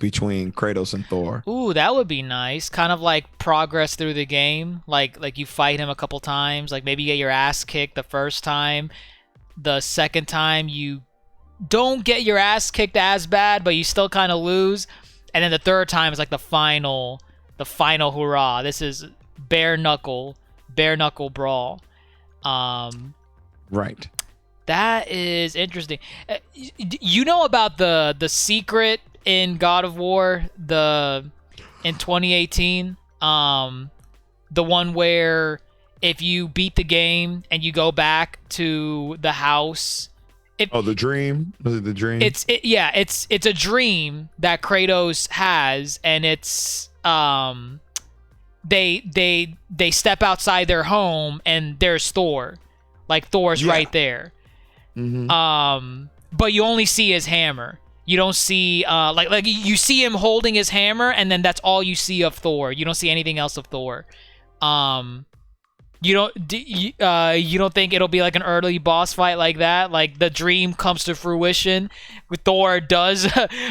[SPEAKER 4] between Kratos and Thor.
[SPEAKER 3] Ooh, that would be nice. Kind of like progress through the game. Like you fight him a couple times. Like maybe you get your ass kicked the first time. The second time you don't get your ass kicked as bad, but you still kind of lose. And then the third time is like the final hurrah. This is bare knuckle brawl.
[SPEAKER 4] Right.
[SPEAKER 3] That is interesting. You know about the secret in God of War, in 2018, the one where if you beat the game and you go back to the house,
[SPEAKER 4] the dream? Was it the dream?
[SPEAKER 3] It's a dream that Kratos has, and it's they step outside their home and there's Thor, like Thor's right there.
[SPEAKER 4] Mm-hmm.
[SPEAKER 3] But you only see his hammer. You don't see like you see him holding his hammer, and then that's all you see of Thor. You don't see anything else of Thor. You don't think it'll be like an early boss fight like that? Like the dream comes to fruition, Thor does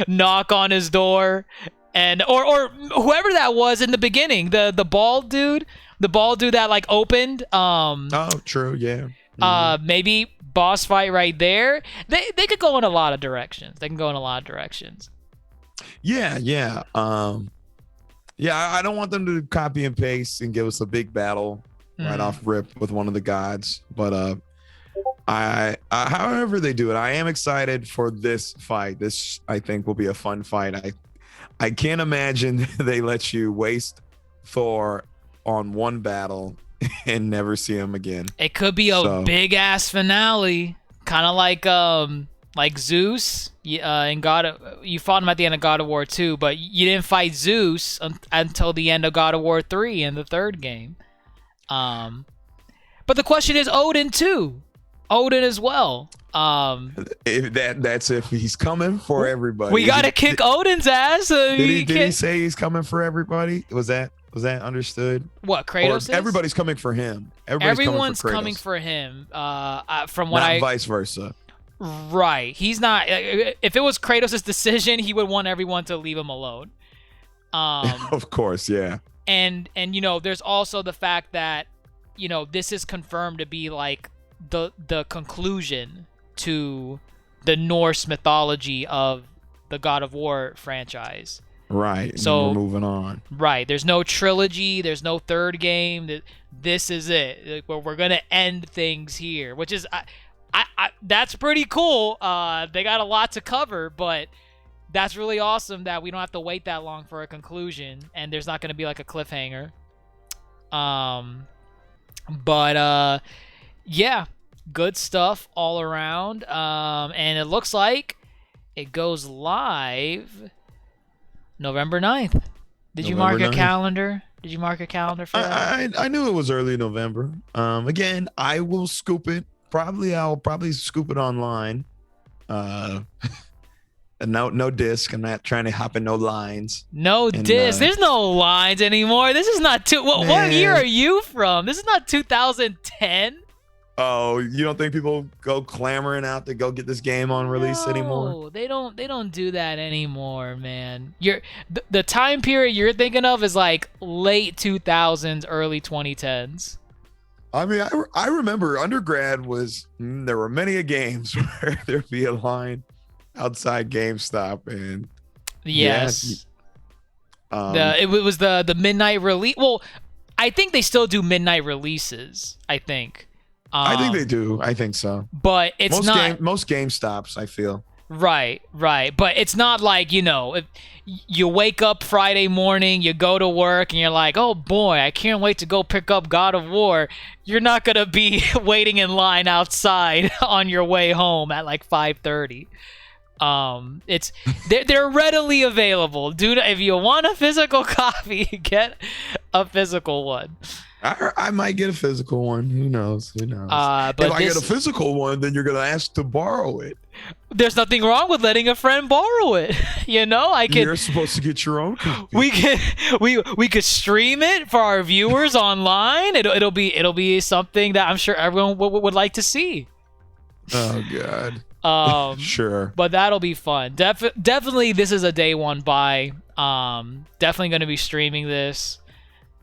[SPEAKER 3] knock on his door, and or whoever that was in the beginning, the bald dude that like opened.
[SPEAKER 4] Oh, true, yeah. Mm-hmm.
[SPEAKER 3] Maybe boss fight right there. They could go in a lot of directions.
[SPEAKER 4] Yeah. I don't want them to copy and paste and give us a big battle right off rip with one of the gods. But I however they do it, I am excited for this fight. This, I think, will be a fun fight. I can't imagine they let you waste Thor on one battle and never see him again.
[SPEAKER 3] It could be a big ass finale, kind of like Like Zeus, you fought him at the end of God of War 2, but you didn't fight Zeus until the end of God of War 3 in the third game. But the question is Odin too. Odin as well.
[SPEAKER 4] That's if he's coming for everybody.
[SPEAKER 3] We gotta kick Odin's ass.
[SPEAKER 4] Did he say he's coming for everybody? Was that understood?
[SPEAKER 3] What, Kratos is?
[SPEAKER 4] Everybody's coming for him.
[SPEAKER 3] Everyone's coming for him. From what
[SPEAKER 4] Not vice versa.
[SPEAKER 3] Right. He's not. If it was Kratos' decision, he would want everyone to leave him alone.
[SPEAKER 4] Of course, yeah.
[SPEAKER 3] And there's also the fact that this is confirmed to be like the conclusion to the Norse mythology of the God of War franchise.
[SPEAKER 4] Right.
[SPEAKER 3] So
[SPEAKER 4] we're moving on. Right.
[SPEAKER 3] There's no trilogy. There's no third game. This is it. We're gonna end things here, which is that's pretty cool. They got a lot to cover, but that's really awesome that we don't have to wait that long for a conclusion, and there's not gonna be like a cliffhanger. Yeah, good stuff all around. And it looks like it goes live November 9th. Did you mark your calendar? Did you mark a calendar for that?
[SPEAKER 4] I knew it was early November. Again, I will scoop it. I'll probably scoop it online. No disc. I'm not trying to hop in no lines.
[SPEAKER 3] No disc. There's no lines anymore. This is not what year are you from? This is not 2010.
[SPEAKER 4] Oh, you don't think people go clamoring out to go get this game on release anymore?
[SPEAKER 3] No, they don't do that anymore, man. The time period you're thinking of is like late 2000s, early 2010s.
[SPEAKER 4] I mean, I remember undergrad there were many games where there'd be a line outside GameStop, and
[SPEAKER 3] yes, it was the midnight release. Well, I think they still do midnight releases. I think they do. I think so.
[SPEAKER 4] But it's most GameStops, I feel.
[SPEAKER 3] Right. But it's not like, if you wake up Friday morning, you go to work, and you're like, oh boy, I can't wait to go pick up God of War. You're not going to be waiting in line outside on your way home at like 5:30. They're readily available. Dude, if you want a physical copy, get a physical one.
[SPEAKER 4] I might get a physical one. Who knows? But if I get a physical one, then you're gonna ask to borrow it.
[SPEAKER 3] There's nothing wrong with letting a friend borrow it. You're supposed
[SPEAKER 4] to get your own copy.
[SPEAKER 3] We could stream it for our viewers online. It'll be something that I'm sure everyone would like to see.
[SPEAKER 4] Oh God. Sure.
[SPEAKER 3] But that'll be fun. Definitely, this is a day one buy. Definitely going to be streaming this.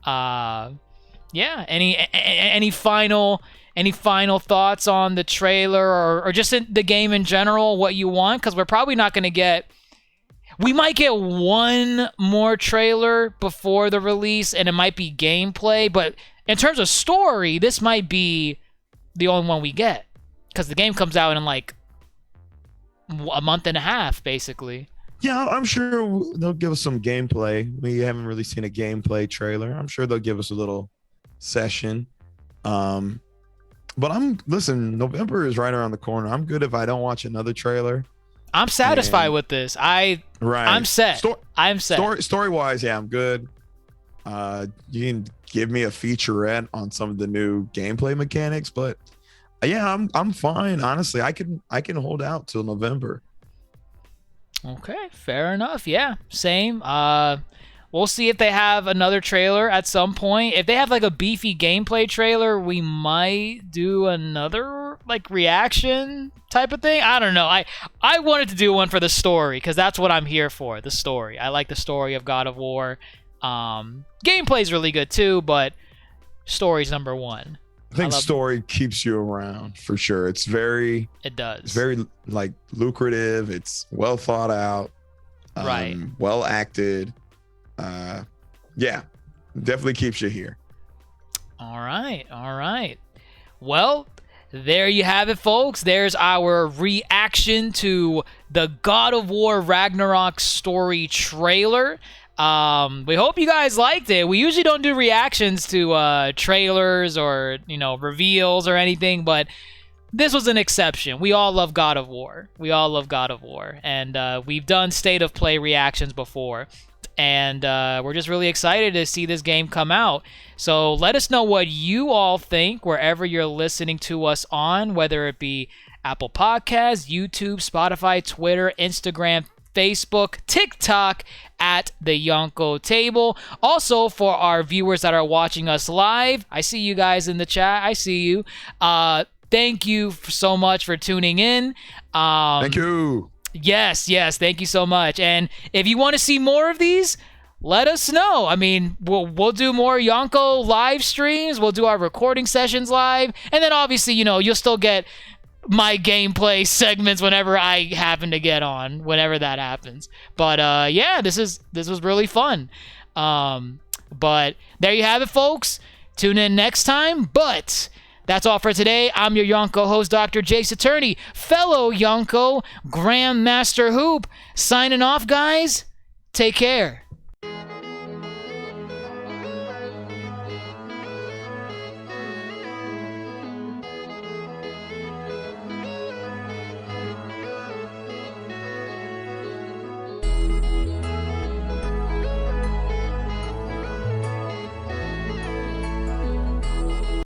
[SPEAKER 3] Yeah. Any final thoughts on the trailer or just in the game in general? What you want? Because we're probably not going to get. We might get one more trailer before the release, and it might be gameplay. But in terms of story, this might be the only one we get because the game comes out in like a month and a half, basically.
[SPEAKER 4] Yeah, I'm sure they'll give us some gameplay. We haven't really seen a gameplay trailer. I'm sure they'll give us a little session. But listen, November is right around the corner. I'm good if I don't watch another trailer.
[SPEAKER 3] I'm satisfied with this. I'm set. I'm set.
[SPEAKER 4] Story-wise, yeah, I'm good. You can give me a featurette on some of the new gameplay mechanics, but yeah, I'm fine. Honestly, I can hold out till November.
[SPEAKER 3] Okay, fair enough. Yeah, same. We'll see if they have another trailer at some point. If they have like a beefy gameplay trailer, we might do another like reaction type of thing. I don't know. I wanted to do one for the story because that's what I'm here for. The story. I like the story of God of War. Gameplay's really good too, but story's number one.
[SPEAKER 4] I think story keeps you around for sure. It does. It's very like lucrative. It's well thought out.
[SPEAKER 3] Right.
[SPEAKER 4] Well acted. Yeah, definitely keeps you here.
[SPEAKER 3] All right. Well, there you have it, folks. There's our reaction to the God of War Ragnarok story trailer. We hope you guys liked it. We usually don't do reactions to trailers or reveals or anything, but this was an exception. We all love God of War. And we've done State of Play reactions before. And we're just really excited to see this game come out. So let us know what you all think wherever you're listening to us on, whether it be Apple Podcasts, YouTube, Spotify, Twitter, Instagram, Facebook, TikTok, at the Yonkō Table. Also, for our viewers that are watching us live, I see you guys in the chat. I see you. Thank you so much for tuning in.
[SPEAKER 4] Thank you.
[SPEAKER 3] Yes, thank you so much. And if you want to see more of these, let us know. I mean, we'll do more Yonkō live streams. We'll do our recording sessions live. And then obviously, you'll still get my gameplay segments whenever I happen to get on, whenever that happens. But this was really fun. But there you have it, folks. Tune in next time. But that's all for today. I'm your Yonkō host, DrJaceAttorney, fellow Yonkō Grandmaster Hoop. Signing off, guys. Take care.